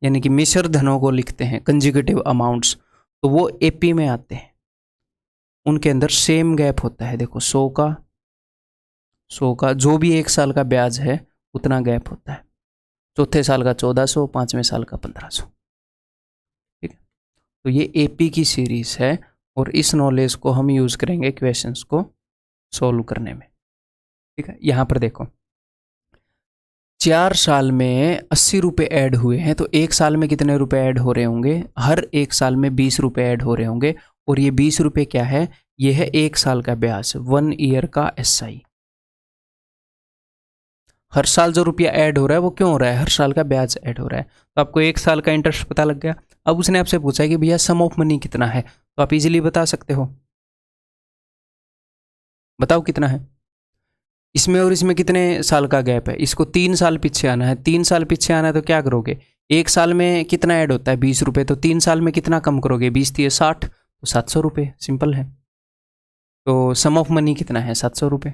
यानी कि मिश्र धनों को लिखते हैं, कंजुगेटिव अमाउंट्स, तो वो AP में आते हैं। उनके अंदर सेम गैप होता है, देखो 100 का जो भी 1 साल का ब्याज है उतना गैप होता है। चौथे साल का 1400, 5वें साल का 1500, ठीक है। तो ये AP की सीरीज है, और इस नॉलेज को हम यूज करेंगे क्वेश्चंस को सॉल्व करने में, ठीक है। यहाँ पर देखो 4 साल में 80 रुपये ऐड हुए हैं, तो 1 साल में कितने रुपए ऐड हो रहे होंगे, हर 1 साल में 20 रुपये ऐड हो रहे होंगे। और ये 20 रुपये क्या है, ये है 1 साल का ब्याज, 1 ईयर का SI। हर साल जो रुपया ऐड हो रहा है वो क्यों हो रहा है, हर साल का ब्याज ऐड हो रहा है। तो आपको 1 साल का इंटरेस्ट पता लग गया। अब उसने आपसे पूछा है कि भैया सम ऑफ मनी कितना है, तो आप इजीली बता सकते हो, बताओ कितना है। इसमें और इसमें कितने साल का गैप है, इसको 3 साल पीछे आना है। 3 साल पीछे आना है तो क्या करोगे, 1 साल में कितना ऐड होता है 20 रुपये, तो 3 साल में कितना कम करोगे, 20 थी 60, तो 700 रुपये, सिंपल है। तो सम ऑफ मनी कितना है 700 रुपये,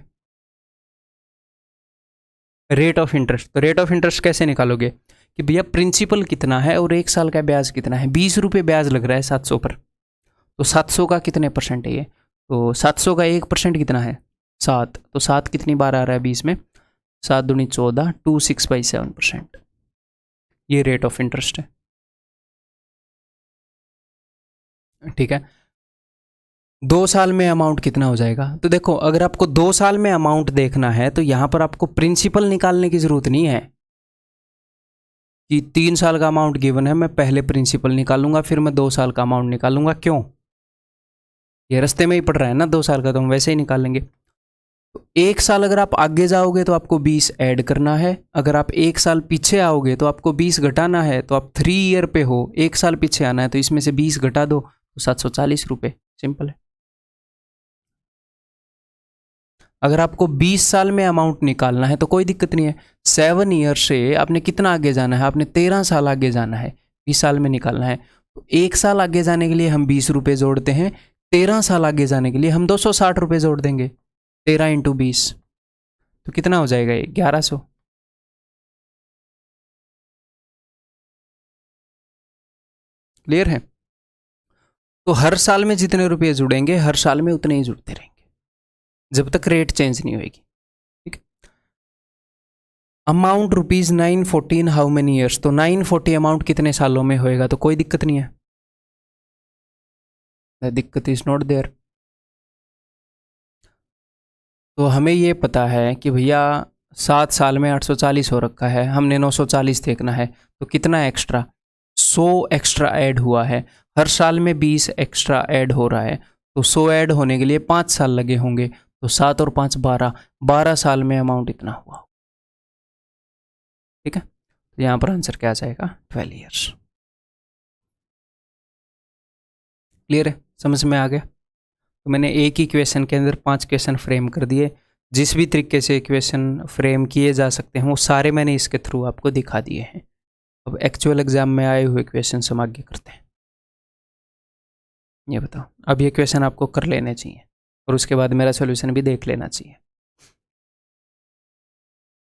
रेट ऑफ इंटरेस्ट। तो रेट ऑफ इंटरेस्ट कैसे निकालोगे कि भैया प्रिंसिपल कितना है और 1 साल का ब्याज कितना है। 20 रुपये ब्याज लग रहा है 700 पर, तो 700 का कितने परसेंट है ये, तो 700 का 1% कितना है 7, तो 7 कितनी बार आ रहा है 20 में, 7 दूनी 14, 26/7%। ये रेट ऑफ इंटरेस्ट है, ठीक है। 2 साल में अमाउंट कितना हो जाएगा, तो देखो अगर आपको 2 साल में अमाउंट देखना है तो यहां पर आपको प्रिंसिपल निकालने की जरूरत नहीं है कि 3 साल का अमाउंट गिवन है, मैं पहले प्रिंसिपल निकालूंगा फिर मैं 2 साल का अमाउंट निकालूंगा। क्यों, ये रास्ते में ही पड़ रहा है ना 2 साल का, तो हम वैसे ही निकालेंगे। तो 1 साल अगर आप आगे जाओगे तो आपको 20 ऐड करना है, अगर आप 1 साल पीछे आओगे तो आपको 20 घटाना है। तो आप 3 ईयर पे हो, 1 साल पीछे आना है, तो इसमें से 20 घटा दो तो 740 रुपये, सिंपल है। अगर आपको 20 साल में अमाउंट निकालना है तो कोई दिक्कत नहीं है। 7 ईयर से आपने कितना आगे जाना है, आपने 13 साल आगे जाना है, 20 साल में निकालना है। तो 1 साल आगे जाने के लिए हम 20 रुपये जोड़ते हैं, 13 साल आगे जाने के लिए हम 260 रुपये जोड़ देंगे। 13 इंटू 20 तो कितना हो जाएगा ये 1100। क्लियर है। तो हर साल में जितने रुपये जुड़ेंगे हर साल में उतने ही जुड़ते रहेंगे जब तक रेट चेंज नहीं होगी, ठीक है। अमाउंट ₹914 हाउ मेनी ईयर्स, तो 940 अमाउंट कितने सालों में होएगा, तो कोई दिक्कत नहीं है, द दिक्कत इज नॉट देयर। तो हमें ये पता है कि भैया 7 साल में 840 हो रखा है, हमने 940 देखना है, तो कितना एक्स्ट्रा 100 एक्स्ट्रा ऐड हुआ है। हर साल में 20 एक्स्ट्रा ऐड हो रहा है, तो 100 ऐड होने के लिए 5 साल लगे होंगे, तो 7 और 5 12, 12 साल में अमाउंट इतना हुआ, ठीक है। तो यहाँ पर आंसर क्या आ जाएगा 12 ईयर्स। क्लियर है, समझ में आ गया। तो मैंने एक ही क्वेश्चन के अंदर 5 क्वेश्चन फ्रेम कर दिए। जिस भी तरीके से क्वेश्चन फ्रेम किए जा सकते हैं वो सारे मैंने इसके थ्रू आपको दिखा दिए हैं। अब एक्चुअल एग्जाम में आए हुए क्वेश्चन हम आगे करते हैं। ये बताओ, अब ये क्वेश्चन आपको कर लेने चाहिए और उसके बाद मेरा सोल्यूशन भी देख लेना चाहिए।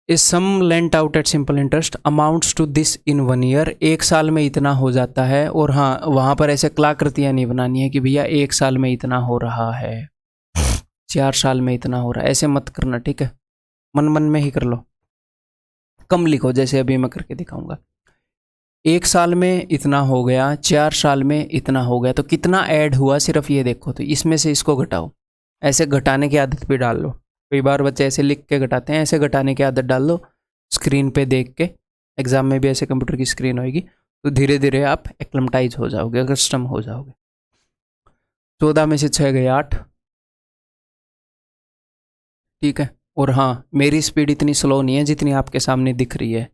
A sum lent out at simple interest amounts to this in 1 year, 1 साल में इतना हो जाता है। और हाँ, वहाँ पर ऐसे कलाकृतियाँ नहीं बनानी है कि भैया 1 साल में इतना हो रहा है, 4 साल में इतना हो रहा है, ऐसे मत करना, ठीक है। मन मन में ही कर लो, कम लिखो, जैसे अभी मैं करके दिखाऊंगा। 1 साल में इतना हो गया, 4 साल में इतना हो गया, तो कितना ऐड हुआ सिर्फ ये देखो। तो इसमें से इसको घटाओ, ऐसे घटाने की आदत भी डाल लो। कई बार बच्चे ऐसे लिख के घटाते हैं, ऐसे घटाने की आदत डाल लो, स्क्रीन पे देख के। एग्जाम में भी ऐसे कंप्यूटर की स्क्रीन होगी, तो धीरे धीरे आप एक्लमटाइज हो जाओगे, कस्टम हो जाओगे। 14 में से 6 गए 8, ठीक है। और हाँ, मेरी स्पीड इतनी स्लो नहीं है जितनी आपके सामने दिख रही है,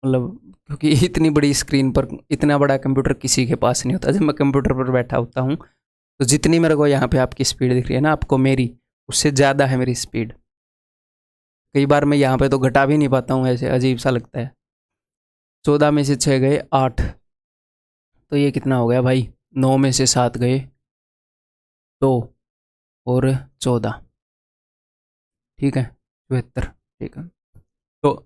मतलब क्योंकि इतनी बड़ी स्क्रीन पर इतना बड़ा कंप्यूटर किसी के पास नहीं होता। जब मैं कंप्यूटर पर बैठा होता हूँ तो जितनी मेरे को यहाँ पे आपकी स्पीड दिख रही है ना, आपको मेरी उससे ज़्यादा है मेरी स्पीड। कई बार मैं यहाँ पे तो घटा भी नहीं पाता हूँ, ऐसे अजीब सा लगता है। 14 में से 6 गए 8, तो ये कितना हो गया भाई, 9 में से 7 गए 2 और 14, ठीक है 74, ठीक है। तो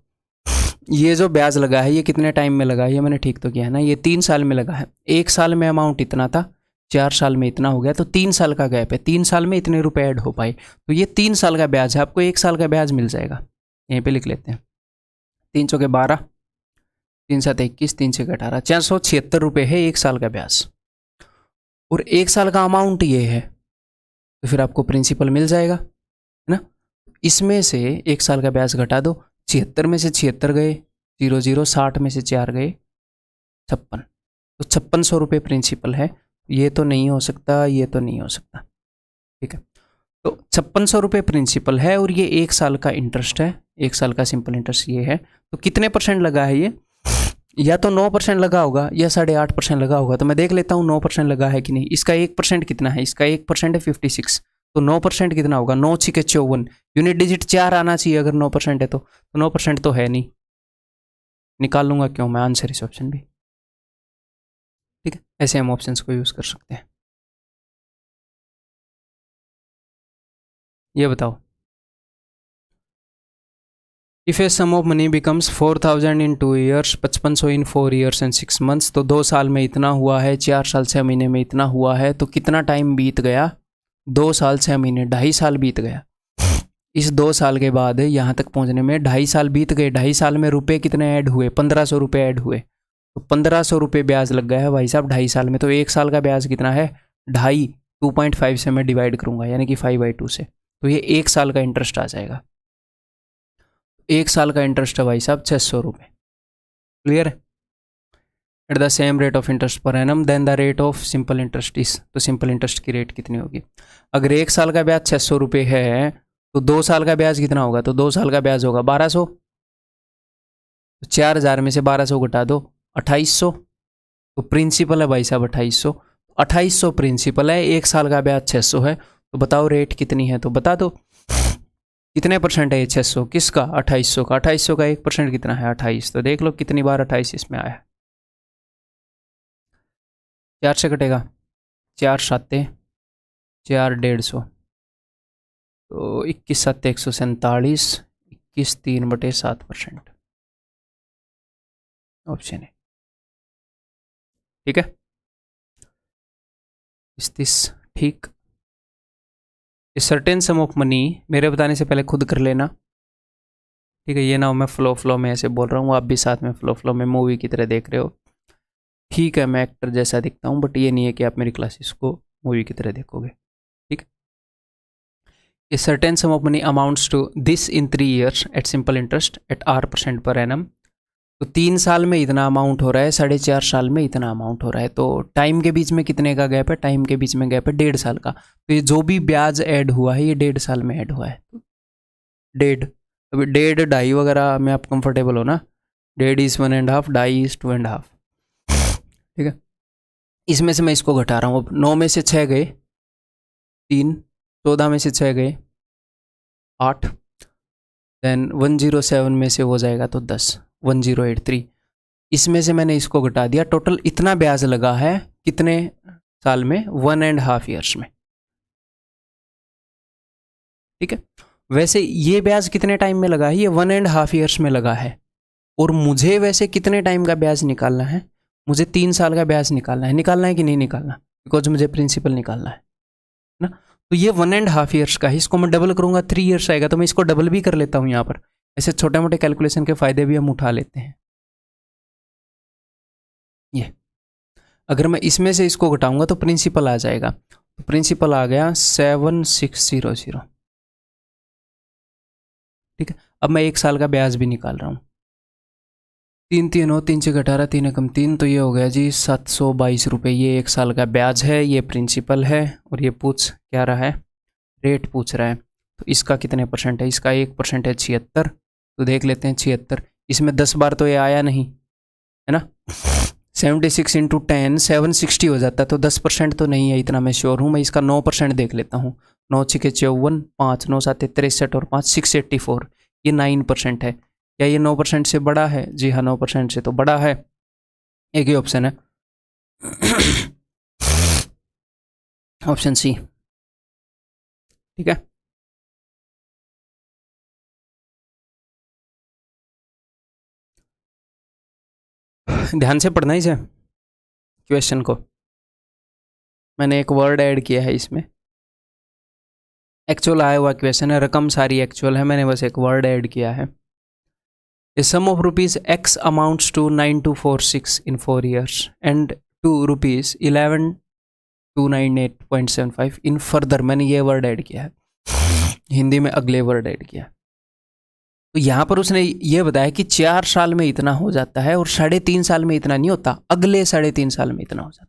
ये जो ब्याज लगा है ये कितने टाइम में लगा है, ये मैंने ठीक तो किया है ना, ये 3 साल में लगा है। 1 साल में अमाउंट इतना था, 4 साल में इतना हो गया, तो 3 साल का गैप है, 3 साल में इतने रुपए ऐड हो पाए, तो ये 3 साल का ब्याज है, आपको 1 साल का ब्याज मिल जाएगा। यहीं पे लिख लेते हैं, 3 चौके 12, 3 7 21, 3 6 18, 476 रुपये है 1 साल का ब्याज। और 1 साल का अमाउंट ये है, तो फिर आपको प्रिंसिपल मिल जाएगा, है ना। इसमें से 1 साल का ब्याज घटा दो, 76 में से 76 गए 0 0, 60 में से 4 गए 56, तो 5600 रुपये प्रिंसिपल है। ये तो नहीं हो सकता, ये तो नहीं हो सकता, ठीक है। तो 5600 रुपये प्रिंसिपल है और ये 1 साल का इंटरेस्ट है, 1 साल का सिंपल इंटरेस्ट ये है। तो कितने परसेंट लगा है ये, या तो 9% लगा होगा या 8.5% लगा होगा। तो मैं देख लेता हूँ 9% लगा है कि नहीं। इसका 1% कितना है, इसका 1% है 56, तो 9% कितना होगा, 9 6 54, यूनिट डिजिट 4 आना चाहिए अगर 9% है तो 9% तो है नहीं, निकाल लूंगा क्यों मैं आंसर इस ऑप्शन भी, ठीक है। ऐसे हम ऑप्शंस को यूज़ कर सकते हैं। ये बताओ, if a sum of money becomes 4000 in 2 years, 5500 in 4 years and 6 months, तो 2 साल में इतना हुआ है, 4 साल 6 महीने में इतना हुआ है, तो कितना टाइम बीत गया? 2 साल 6 महीने, 2.5 साल बीत गया। इस 2 साल के बाद यहाँ तक पहुँचने में 2.5 साल बीत गए। 2.5 साल में रुपए कितने ऐड हुए? 1500 रुपये ऐड हुए। तो 1500 रुपये ब्याज लग गया है भाई साहब 2.5 साल में। तो 1 साल का ब्याज कितना है? 2.5, 2.5 से मैं डिवाइड करूँगा, यानी कि 5/2 से, तो ये 1 साल का इंटरेस्ट आ जाएगा। 1 साल का इंटरेस्ट है भाई साहब 600 रुपये। क्लियर है? At the same rate of interest per annum then the rate of simple interest is, तो सिंपल इंटरेस्ट की रेट कितनी होगी? अगर 1 साल का ब्याज 600 रुपये है तो 2 साल का ब्याज कितना होगा? तो 2 साल का ब्याज होगा 1200। 4000 में से 1200 घटा दो, 2800। तो प्रिंसिपल है भाई साहब 2800। 2800 प्रिंसिपल है, 1 साल का ब्याज 600 है, तो बताओ रेट कितनी है? तो बता दो कितने परसेंट है ये 600? किसका? 2800 का। 2800 का 1% कितना है? 28। तो देख लो कितनी बार 28 इसमें आया है। 4 से कटेगा, 4 7 4 150, तो 21 7 147, 21 3/7%। ऑप्शन है, ठीक है। इस दिस ठीक। सर्टेन सम ऑफ मनी, मेरे बताने से पहले खुद कर लेना, ठीक है। ये ना मैं फ्लो में ऐसे बोल रहा हूँ, आप भी साथ में फ्लो में मूवी की तरह देख रहे हो, ठीक है। मैं एक्टर जैसा दिखता हूँ, बट ये नहीं है कि आप मेरी क्लासेस को मूवी की तरह देखोगे, ठीक है। A certain sum of money amounts to this in 3 years at simple interest at R% per annum, तो 3 साल में इतना अमाउंट हो रहा है, 4.5 साल में इतना अमाउंट हो रहा है, तो टाइम के बीच में कितने का गैप है? टाइम के बीच में गैप है 1.5 साल का। तो ये जो भी ब्याज ऐड हुआ है ये 1.5 साल में ऐड हुआ है। 1.5, अभी 1.5 2.5 वगैरह में आप कंफर्टेबल हो ना? 1.5 इज 1.5, 2.5 इज 2.5, ठीक है। इसमें से मैं इसको घटा रहा हूँ। अब 9 में से 6 गए 3, 14 में से 6 गए 8, देन 107 में से हो जाएगा तो 10, 1083। इसमें से मैंने इसको घटा दिया, टोटल इतना ब्याज लगा है कितने साल में? 1.5 ईयर्स में, ठीक है। वैसे ये ब्याज कितने टाइम में लगा है? ये 1.5 ईयर्स में लगा है। और मुझे वैसे कितने टाइम का ब्याज निकालना है? मुझे 3 साल का ब्याज निकालना है कि नहीं निकालना? बिकॉज मुझे प्रिंसिपल निकालना है ना। तो ये 1.5 ईयर्स का है, इसको मैं डबल करूंगा 3 ईयर्स आएगा, तो मैं इसको डबल भी कर लेता हूँ यहाँ पर। ऐसे छोटे मोटे कैलकुलेशन के फायदे भी हम उठा लेते हैं। ये अगर मैं इसमें से इसको घटाऊंगा तो प्रिंसिपल आ जाएगा, तो प्रिंसिपल आ गया 7600, ठीक है। अब मैं 1 साल का ब्याज भी निकाल रहा हूँ। 3 3 हो, 3 से 18, 3 एकम 3, तो ये हो गया जी 722 रुपये। ये 1 साल का ब्याज है, ये प्रिंसिपल है, और ये पूछ क्या रहा है? रेट पूछ रहा है। तो इसका कितने परसेंट है? इसका 1% है 76, तो देख लेते हैं 76। इसमें 10 बार तो ये आया नहीं है ना। 76 इंटू 10 760 हो जाता है, तो 10% तो नहीं है, इतना मैं श्योर हूँ। मैं इसका 9% देख लेता हूँ। 9 6 54, 5 9 7 63 और 5 684, ये 9% है। क्या ये 9% से बड़ा है? जी हाँ, 9% से तो बड़ा है। एक ही ऑप्शन है, ऑप्शन सी, ठीक है। ध्यान से पढ़ना इसे क्वेश्चन को। मैंने एक वर्ड ऐड किया है इसमें, एक्चुअल आया हुआ क्वेश्चन है, रकम सारी एक्चुअल है, मैंने बस एक वर्ड ऐड किया है। A sum of rupees X amounts to 9246 in 4 years and to rupees 11298.75 in further, मैंने ये वर्ड ऐड किया है, हिंदी में अगले वर्ड ऐड किया। तो यहाँ पर उसने ये बताया कि 4 साल में इतना हो जाता है और 3.5 साल में इतना नहीं होता, अगले 3.5 साल में इतना हो जाता।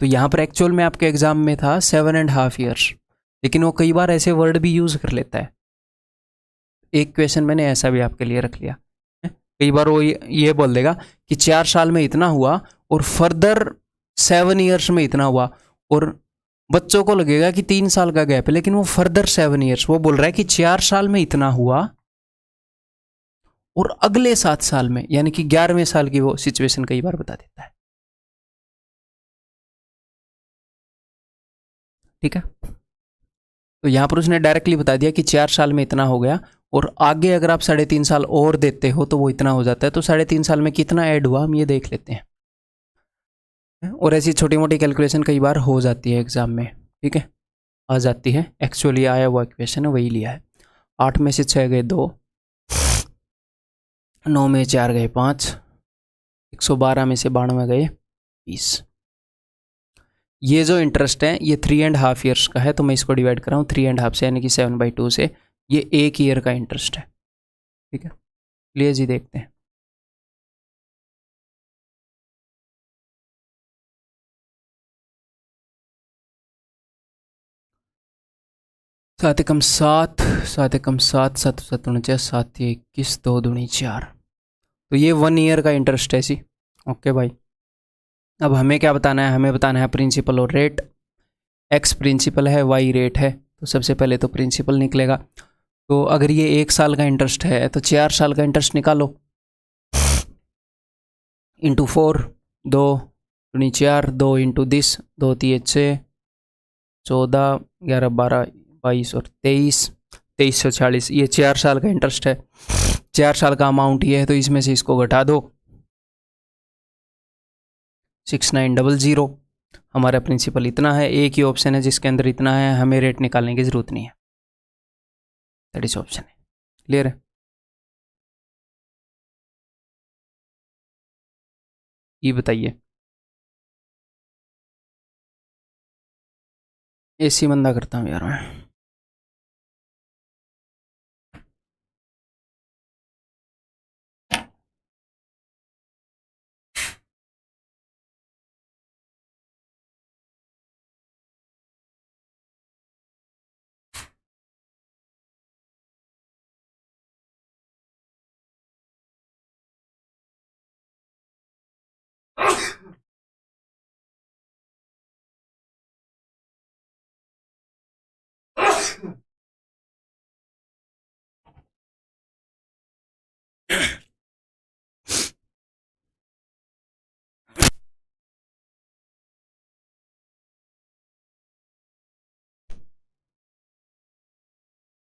तो यहाँ पर एक्चुअल में आपके एग्जाम में था 7.5 ईयर्स, लेकिन वो कई बार ऐसे वर्ड भी यूज कर लेता है। एक क्वेश्चन मैंने ऐसा भी आपके लिए रख लिया, कई बार वो ये बोल देगा कि 4 साल में इतना हुआ और फर्दर 7 ईयर्स में इतना हुआ, और बच्चों को लगेगा कि 3 साल का गैप है, लेकिन वो फर्दर 7 ईयर्स, वो बोल रहा है कि 4 साल में इतना हुआ और अगले 7 साल में, यानी कि 11वें साल की वो सिचुएशन कई बार बता देता है, ठीक है। तो यहां पर उसने डायरेक्टली बता दिया कि 4 साल में इतना हो गया और आगे अगर आप 3.5 साल और देते हो तो वो इतना हो जाता है। तो 3.5 साल में कितना ऐड हुआ हम ये देख लेते हैं। और ऐसी छोटी मोटी कैलकुलेशन कई बार हो जाती है एग्जाम में, ठीक है, आ जाती है। एक्चुअली आया हुआ इक्वेशन है वही लिया है। 8 में से 6 गए 2, 9 में 4 गए 5, 112 में से 92 गए 20। ये जो इंटरेस्ट है ये 3.5 ईयर्स का है, तो मैं इसको डिवाइड कर रहा हूँ 3.5 से, यानी कि 7/2 से। ये 1 ईयर का इंटरेस्ट है, ठीक है। लिए जी देखते हैं। सात एकम 7, 7 एकम 7, 7 7 49, 7 21, 2 दूनी 4। तो ये 1 ईयर का इंटरेस्ट है सी। ओके भाई, अब हमें क्या बताना है? हमें बताना है प्रिंसिपल और रेट। एक्स प्रिंसिपल है, वाई रेट है, तो सबसे पहले तो प्रिंसिपल निकलेगा। तो अगर ये 1 साल का इंटरेस्ट है तो 4 साल का इंटरेस्ट निकालो, इंटू 4, 2 दूनी 4, 2 इंटू दिस, 2 3 6, 14, 11 12 22 और 23, 2340। ये 4 साल का इंटरेस्ट है, 4 साल का अमाउंट ये है, तो इसमें से इसको घटा दो 6900। हमारा प्रिंसिपल इतना है, एक ही ऑप्शन है जिसके अंदर इतना है, हमें रेट निकालने की जरूरत नहीं है। दैट इज ऑप्शन है। क्लियर है? ये बताइए। एसी बंदा करता हूँ यार मैं।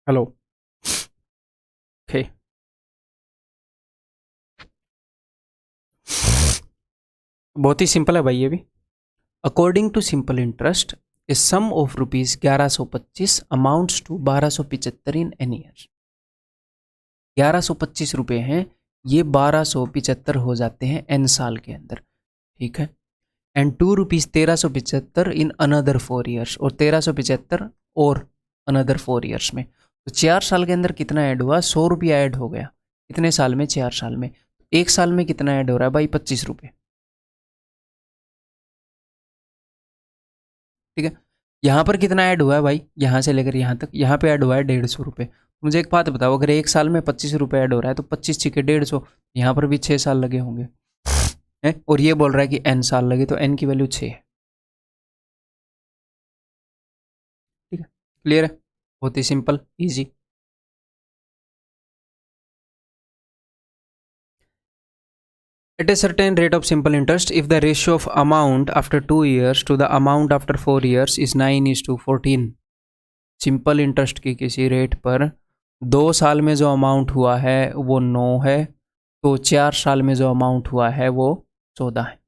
Hello, okay. बहुत ही सिंपल है भाई ये भी। According to simple interest a sum of rupees 1125 amounts to 1275 in N year. 1125 रुपये हैं, ये 1275 हो जाते हैं एन साल के अंदर, ठीक है। And 2 rupees 1375 in another 4 years, और 1375 और अनदर 4 ईयर्स में। तो 4 साल के अंदर कितना ऐड हुआ? 100 रुपया ऐड हो गया। कितने साल में? 4 साल में। 1 साल में कितना ऐड हो रहा है भाई? 25 रुपये, ठीक है। यहाँ पर कितना ऐड हुआ है भाई? यहाँ से लेकर यहाँ तक, यहाँ पे ऐड हुआ है 150 रुपये। मुझे एक बात बताओ, अगर 1 साल में 25 रुपये ऐड हो रहा है तो 25 छिके 150, यहाँ पर भी 6 साल लगे होंगे, है। और ये बोल रहा है कि n साल लगे, तो n की वैल्यू 6 है, ठीक है। क्लियर है? बहुत ही simple, easy. At a certain rate of simple interest, if the ratio of amount after 2 years to the amount after 4 years is 9:14, simple interest की किसी रेट पर 2 साल में जो अमाउंट हुआ है वो 9 है, तो 4 साल में जो अमाउंट हुआ है वो 14 है,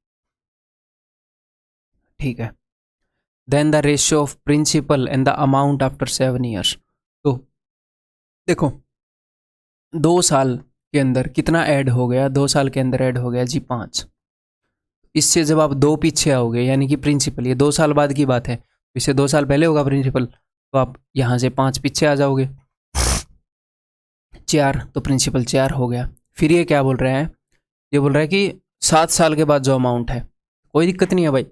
ठीक है। Then the ratio of principal and the amount after 7 years. तो देखो 2 साल के अंदर कितना ऐड हो गया? 2 साल के अंदर ऐड हो गया जी 5। इससे जब आप 2 पीछे आओगे, यानी कि प्रिंसिपल, ये 2 साल बाद की बात है, इससे 2 साल पहले होगा प्रिंसिपल, तो आप यहाँ से 5 पीछे आ जाओगे, 4, तो प्रिंसिपल 4 हो गया। फिर ये क्या बोल रहे हैं? ये बोल रहा है कि 7 साल के बाद जो अमाउंट है, कोई दिक्कत नहीं है भाई।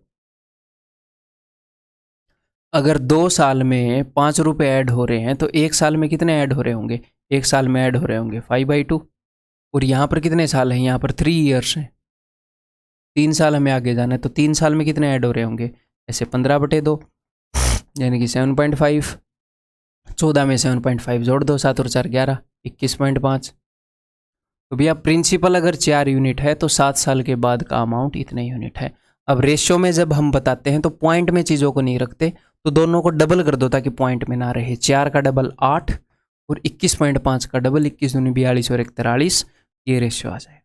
अगर 2 साल में 5 रुपये ऐड हो रहे हैं तो 1 साल में कितने ऐड हो रहे होंगे? 1 साल में ऐड हो रहे होंगे 5/2। और यहाँ पर कितने साल हैं? यहाँ पर 3 ईयर्स हैं, 3 साल हमें आगे जाना है, तो 3 साल में कितने ऐड हो रहे होंगे? ऐसे 15/2, यानी कि 7.5। 14 में 7.5 जोड़ दो, 7 और 4 11, 21.5। तो भैया प्रिंसिपल अगर 4 यूनिट है तो 7 साल के बाद का अमाउंट इतने यूनिट है। अब रेशियो में जब हम बताते हैं तो पॉइंट में चीज़ों को नहीं रखते, तो दोनों को डबल कर दो ताकि पॉइंट में ना रहे। 4 का डबल 8 और 21.5 का डबल, 21 दूनी 42 और 1 43, ये रेशियो आ जाएगा।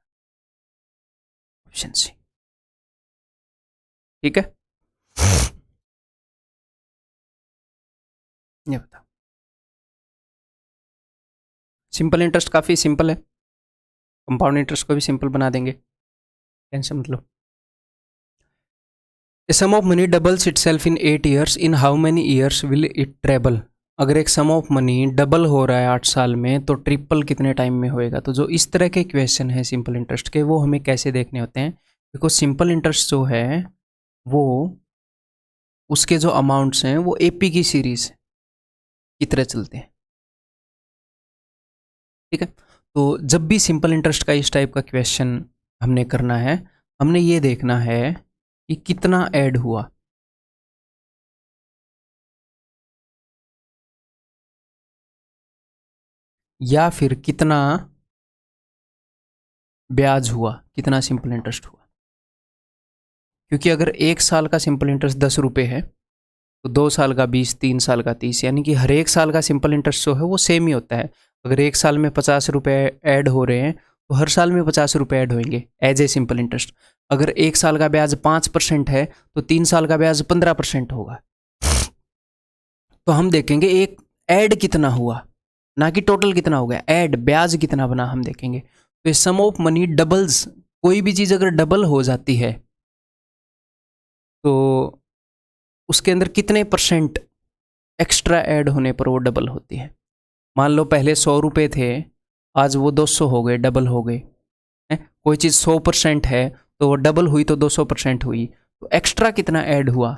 Option C. ठीक है, ये बताओ। सिंपल इंटरेस्ट काफ़ी सिंपल है, कंपाउंड इंटरेस्ट को भी सिंपल बना देंगे, टेंशन मत लो। A sum of money doubles itself in 8 years. In how many years will it treble? अगर एक सम ऑफ मनी डबल हो रहा है 8 साल में, तो ट्रिपल कितने टाइम में होएगा? तो जो इस तरह के क्वेश्चन है सिंपल इंटरेस्ट के, वो हमें कैसे देखने होते हैं? बिकॉज सिंपल इंटरेस्ट जो है वो उसके जो अमाउंट्स हैं वो एपी की सीरीज की तरह चलते हैं। ठीक है, तो जब भी सिंपल इंटरेस्ट का इस टाइप का क्वेश्चन हमने करना है, हमने ये देखना है कि कितना ऐड हुआ, या फिर कितना ब्याज हुआ, कितना सिंपल इंटरेस्ट हुआ। क्योंकि अगर 1 साल का सिंपल इंटरेस्ट 10 रुपये है, तो 2 साल का 20, 3 साल का 30, यानी कि हर एक साल का सिंपल इंटरेस्ट जो है वो सेम ही होता है। अगर 1 साल में 50 रुपये ऐड हो रहे हैं, तो हर साल में 50 रुपये ऐड होंगे एज ए सिंपल इंटरेस्ट। अगर 1 साल का ब्याज 5% है, तो 3 साल का ब्याज 15% होगा। तो हम देखेंगे एक ऐड कितना हुआ, ना कि टोटल कितना हो गया, ऐड ब्याज कितना बना हम देखेंगे। तो सम ऑफ मनी डबल्स, कोई भी चीज़ अगर डबल हो जाती है तो उसके अंदर कितने परसेंट एक्स्ट्रा ऐड होने पर वो डबल होती है। मान लो पहले 100 रुपये थे, आज वो 200 हो गए, डबल हो गए। कोई चीज़ 100% है तो वो डबल हुई तो 200% हुई, तो एक्स्ट्रा कितना ऐड हुआ।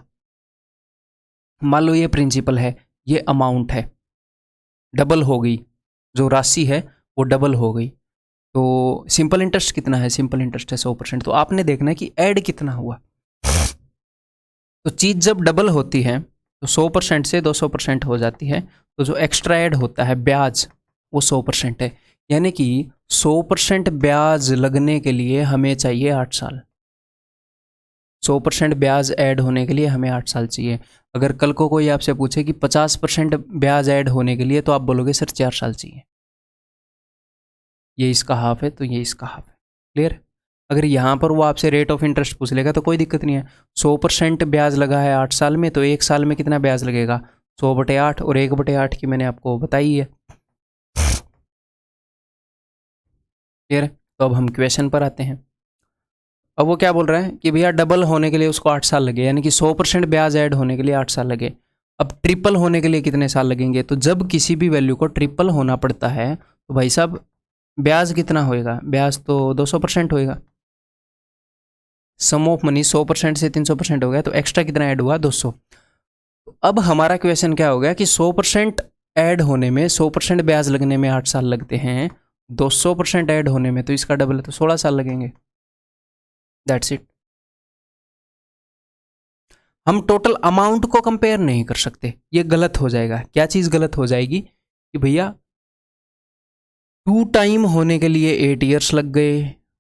मान लो ये प्रिंसिपल है, ये अमाउंट है, डबल हो गई, जो राशि है वो डबल हो गई। तो सिंपल इंटरेस्ट कितना है? सिंपल इंटरेस्ट है 100%। तो आपने देखना है कि ऐड कितना हुआ। तो चीज़ जब डबल होती है तो 100% से 200% हो जाती है, तो जो एक्स्ट्रा ऐड होता है ब्याज वो 100% है। यानी कि 100% ब्याज लगने के लिए हमें चाहिए 8 साल। 100% ब्याज ऐड होने के लिए हमें 8 साल चाहिए। अगर कल को कोई आपसे पूछे कि 50% ब्याज ऐड होने के लिए, तो आप बोलोगे सर 4 साल चाहिए। ये इसका हाफ है तो ये इसका हाफ है। क्लियर? अगर यहाँ पर वो आपसे रेट ऑफ इंटरेस्ट पूछ लेगा तो कोई दिक्कत नहीं है। 100% ब्याज लगा है 8 साल में, तो 1 साल में कितना ब्याज लगेगा? 100/8, और 1/8 की मैंने आपको बताई है। क्लियर है? तो अब हम क्वेश्चन पर आते हैं। अब वो क्या बोल रहा है कि भैया डबल होने के लिए उसको 8 साल लगे, यानी कि 100% ब्याज ऐड होने के लिए 8 साल लगे। अब ट्रिपल होने के लिए कितने साल लगेंगे? तो जब किसी भी वैल्यू को ट्रिपल होना पड़ता है तो भाई साहब ब्याज कितना होएगा? ब्याज तो 200% होएगा। सम ऑफ मनी 100% से 300% हो गया, तो एक्स्ट्रा कितना ऐड हुआ? 200। अब हमारा क्वेश्चन क्या हो गया कि 100% ऐड होने में, 100% ब्याज लगने में 8 साल लगते हैं, 200% ऐड होने में तो इसका डबल है तो 16 साल लगेंगे। That's it. हम टोटल अमाउंट को कंपेयर नहीं कर सकते, ये गलत हो जाएगा। क्या चीज़ गलत हो जाएगी कि भैया 2 टाइम होने के लिए 8 ईयर्स लग गए,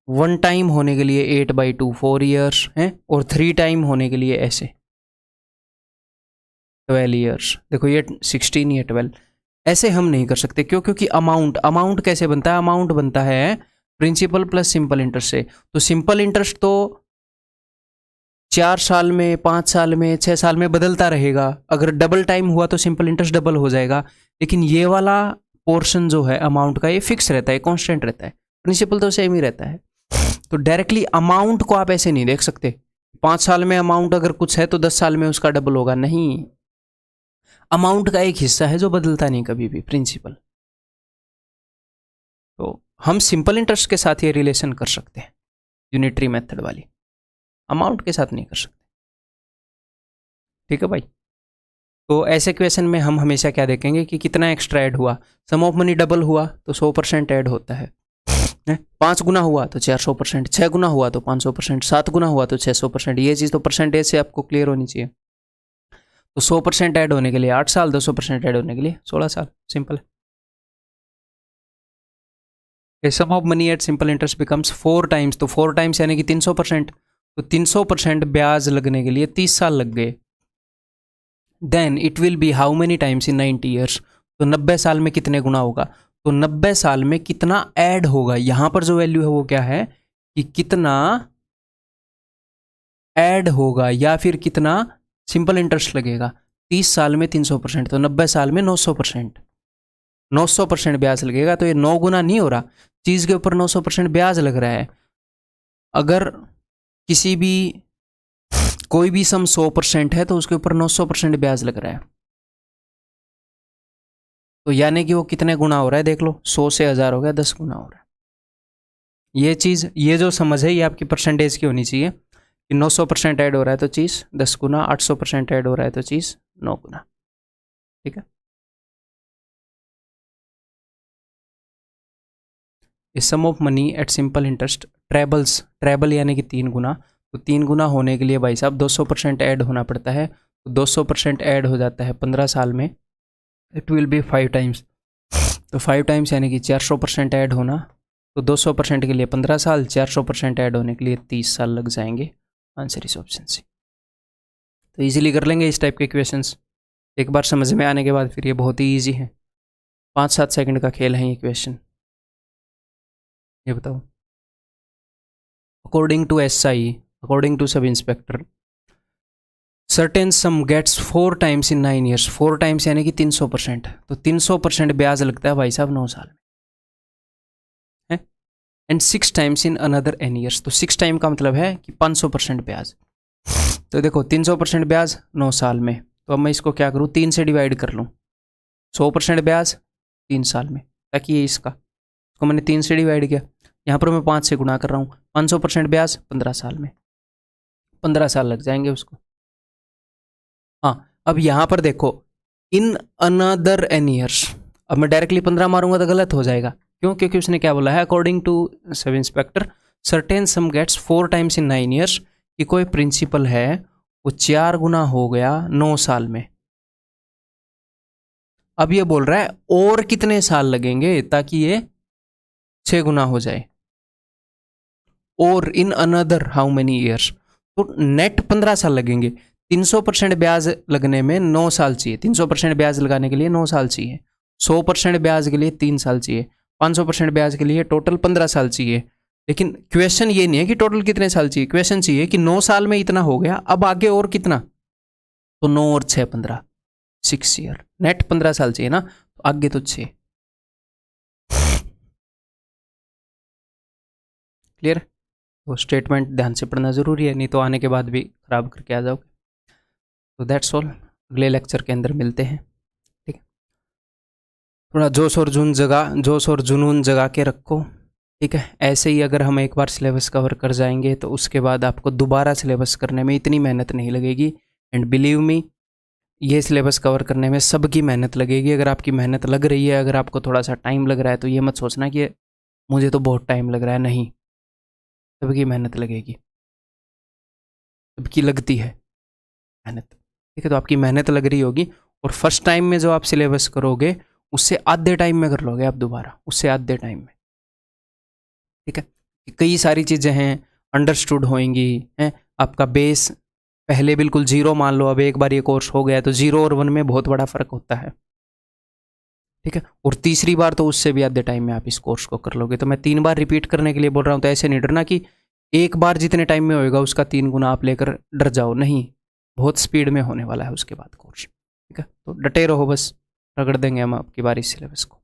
1 टाइम होने के लिए 8/2 4 ईयर्स हैं, और 3 टाइम होने के लिए ऐसे 12 ईयर्स। देखो ये 16, ये 12। ऐसे हम नहीं कर सकते। क्यों? क्योंकि अमाउंट कैसे बनता है? अमाउंट बनता है प्रिंसिपल प्लस सिंपल इंटरेस्ट से। तो सिंपल इंटरेस्ट तो 4 साल में, 5 साल में, 6 साल में बदलता रहेगा। अगर डबल टाइम हुआ तो सिंपल इंटरेस्ट डबल हो जाएगा। लेकिन ये वाला पोर्शन जो है अमाउंट का, ये फिक्स रहता है, कांस्टेंट रहता है। प्रिंसिपल तो सेम ही रहता है। तो डायरेक्टली अमाउंट को आप ऐसे नहीं देख सकते। 5 साल में अमाउंट अगर कुछ है तो 10 साल में उसका डबल होगा, नहीं। अमाउंट का एक हिस्सा है जो बदलता नहीं कभी भी, प्रिंसिपल। तो हम सिंपल इंटरेस्ट के साथ ये रिलेशन कर सकते हैं, यूनिटरी मेथड वाली। अमाउंट के साथ नहीं कर सकते। ठीक है भाई? तो ऐसे क्वेश्चन में हम हमेशा क्या देखेंगे कि कितना एक्स्ट्रा ऐड हुआ। सम ऑफ मनी डबल हुआ तो 100% ऐड होता है। 5 गुना हुआ तो 400%, 6 गुना हुआ तो 500%, 7 गुना हुआ तो 600%। ये चीज़ तो परसेंटेज से आपको क्लियर होनी चाहिए। तो 100% ऐड होने के लिए 8 साल, 200% ऐड होने के लिए 16 साल। सिंपल है। Sum of money at simple interest becomes 4 times, तो 4 टाइम्स यानी कि 300%। तो 300% ब्याज लगने के लिए 30 साल लग गए। Then it will be how many times in 90 years. तो 90 साल में कितने गुना होगा, तो 90 साल में कितना ऐड होगा, यहां पर जो वैल्यू है वो क्या है कि कितना ऐड होगा या फिर कितना सिंपल इंटरेस्ट लगेगा। 30 साल में 300%, तो 90 साल में 900%, 900% ब्याज लगेगा। तो ये 9 गुना नहीं हो रहा, चीज के ऊपर 900% ब्याज लग रहा है। अगर किसी भी कोई भी सम 100% है तो उसके ऊपर 900% ब्याज लग रहा है, तो यानी कि वो कितने गुना हो रहा है देख लो, 100 से 1000 हो गया, 10 गुना हो रहा है। ये चीज, ये जो समझ है ये आपकी परसेंटेज की होनी चाहिए कि 900% ऐड हो रहा है तो चीज 10 गुना, 800% ऐड हो रहा है तो चीज 9 गुना। ठीक है, sum of money at simple interest trebles, treble यानी कि 3 गुना, तो 3 गुना होने के लिए भाई साहब 200% ऐड होना पड़ता है, तो 200% ऐड हो जाता है 15 साल में, इट विल बी 5 टाइम्स, तो 5 टाइम्स यानी कि 400% ऐड होना, तो 200% के लिए 15 साल, 400% ऐड होने के लिए 30 साल लग जाएंगे। Answer is option C. तो इजीली कर लेंगे इस टाइप के क्वेश्चंस, एक बार समझ में आने के बाद फिर ये बहुत ही ईजी है, 5-7 सेकंड का खेल है ये क्वेश्चन। ये बताओ, according to SI, according to sub inspector, certain sum gets 4 times in 9 years, 4 times यानी कि 300%, तो 300% ब्याज लगता है भाई साहब 9 साल में, and 6 times in another n years, तो 6 टाइम का मतलब है कि 500% ब्याज। तो देखो 300% ब्याज 9 साल में, तो अब मैं इसको क्या करूँ, 3 से डिवाइड कर लूँ, 100% ब्याज 3 साल में, ताकि ये इसको मैंने 3 से डिवाइड किया, यहाँ पर मैं 5 से गुणा कर रहा हूँ, 500% ब्याज 15 साल में, 15 साल लग जाएंगे उसको। हाँ, अब यहाँ पर देखो इन अनदर n ईयर्स, अब मैं डायरेक्टली 15 मारूंगा तो गलत हो जाएगा, क्यों, क्योंकि उसने क्या बोला है, according to sub inspector certain sum gets 4 times in 9 years, कि कोई प्रिंसिपल है वो 4 गुना हो गया 9 साल में। अब ये बोल रहा है और कितने साल लगेंगे ताकि ये 6 गुना हो जाए, और in another how many years, तो नेट 15 साल लगेंगे। 300% ब्याज लगने में 9 साल चाहिए, 300% ब्याज लगाने के लिए 9 साल चाहिए, 100% ब्याज के लिए 3 साल चाहिए, 500% ब्याज के लिए टोटल 15 साल चाहिए। लेकिन क्वेश्चन ये नहीं है कि टोटल कितने साल चाहिए, क्वेश्चन चाहिए कि 9 साल में इतना हो गया, अब आगे और कितना, तो 9 और 6 15, 6 ईयर, नेट 15 साल चाहिए ना, तो आगे तो 6। क्लियर, तो स्टेटमेंट ध्यान से पढ़ना जरूरी है, नहीं तो आने के बाद भी खराब करके आ जाओगे। तो दैट्स ऑल, अगले लेक्चर के अंदर मिलते हैं। ठीक है, थोड़ा जोश और जुनून जगा के रखो। ठीक है, ऐसे ही अगर हम एक बार सिलेबस कवर कर जाएंगे तो उसके बाद आपको दोबारा सिलेबस करने में इतनी मेहनत नहीं लगेगी, एंड बिलीव मी ये सिलेबस कवर करने में सबकी मेहनत लगेगी। अगर आपकी मेहनत लग रही है, अगर आपको थोड़ा सा टाइम लग रहा है, तो ये मत सोचना कि मुझे तो बहुत टाइम लग रहा है, नहीं, सबकी मेहनत लगेगी, सबकी लगती है मेहनत। ठीक है, तो आपकी मेहनत लग रही होगी, और फर्स्ट टाइम में जो आप सिलेबस करोगे उससे आधे टाइम में कर लोगे आप दोबारा, उससे आधे टाइम में। ठीक है, कई सारी चीज़ें हैं अंडरस्टूड होंगी, हैं, आपका बेस पहले बिल्कुल 0 मान लो, अब एक बार ये कोर्स हो गया तो 0 और 1 में बहुत बड़ा फ़र्क होता है। ठीक है, और तीसरी बार तो उससे भी आधे टाइम में आप इस कोर्स को कर लोगे। तो मैं 3 बार रिपीट करने के लिए बोल रहा हूँ, तो ऐसे नहीं डरना कि एक बार जितने टाइम में होएगा उसका 3 गुना आप लेकर डर जाओ, नहीं, बहुत स्पीड में होने वाला है उसके बाद कोर्स। ठीक है, तो डटे रहो, बस रगड़ देंगे हम आपकी बारी सिलेबस को।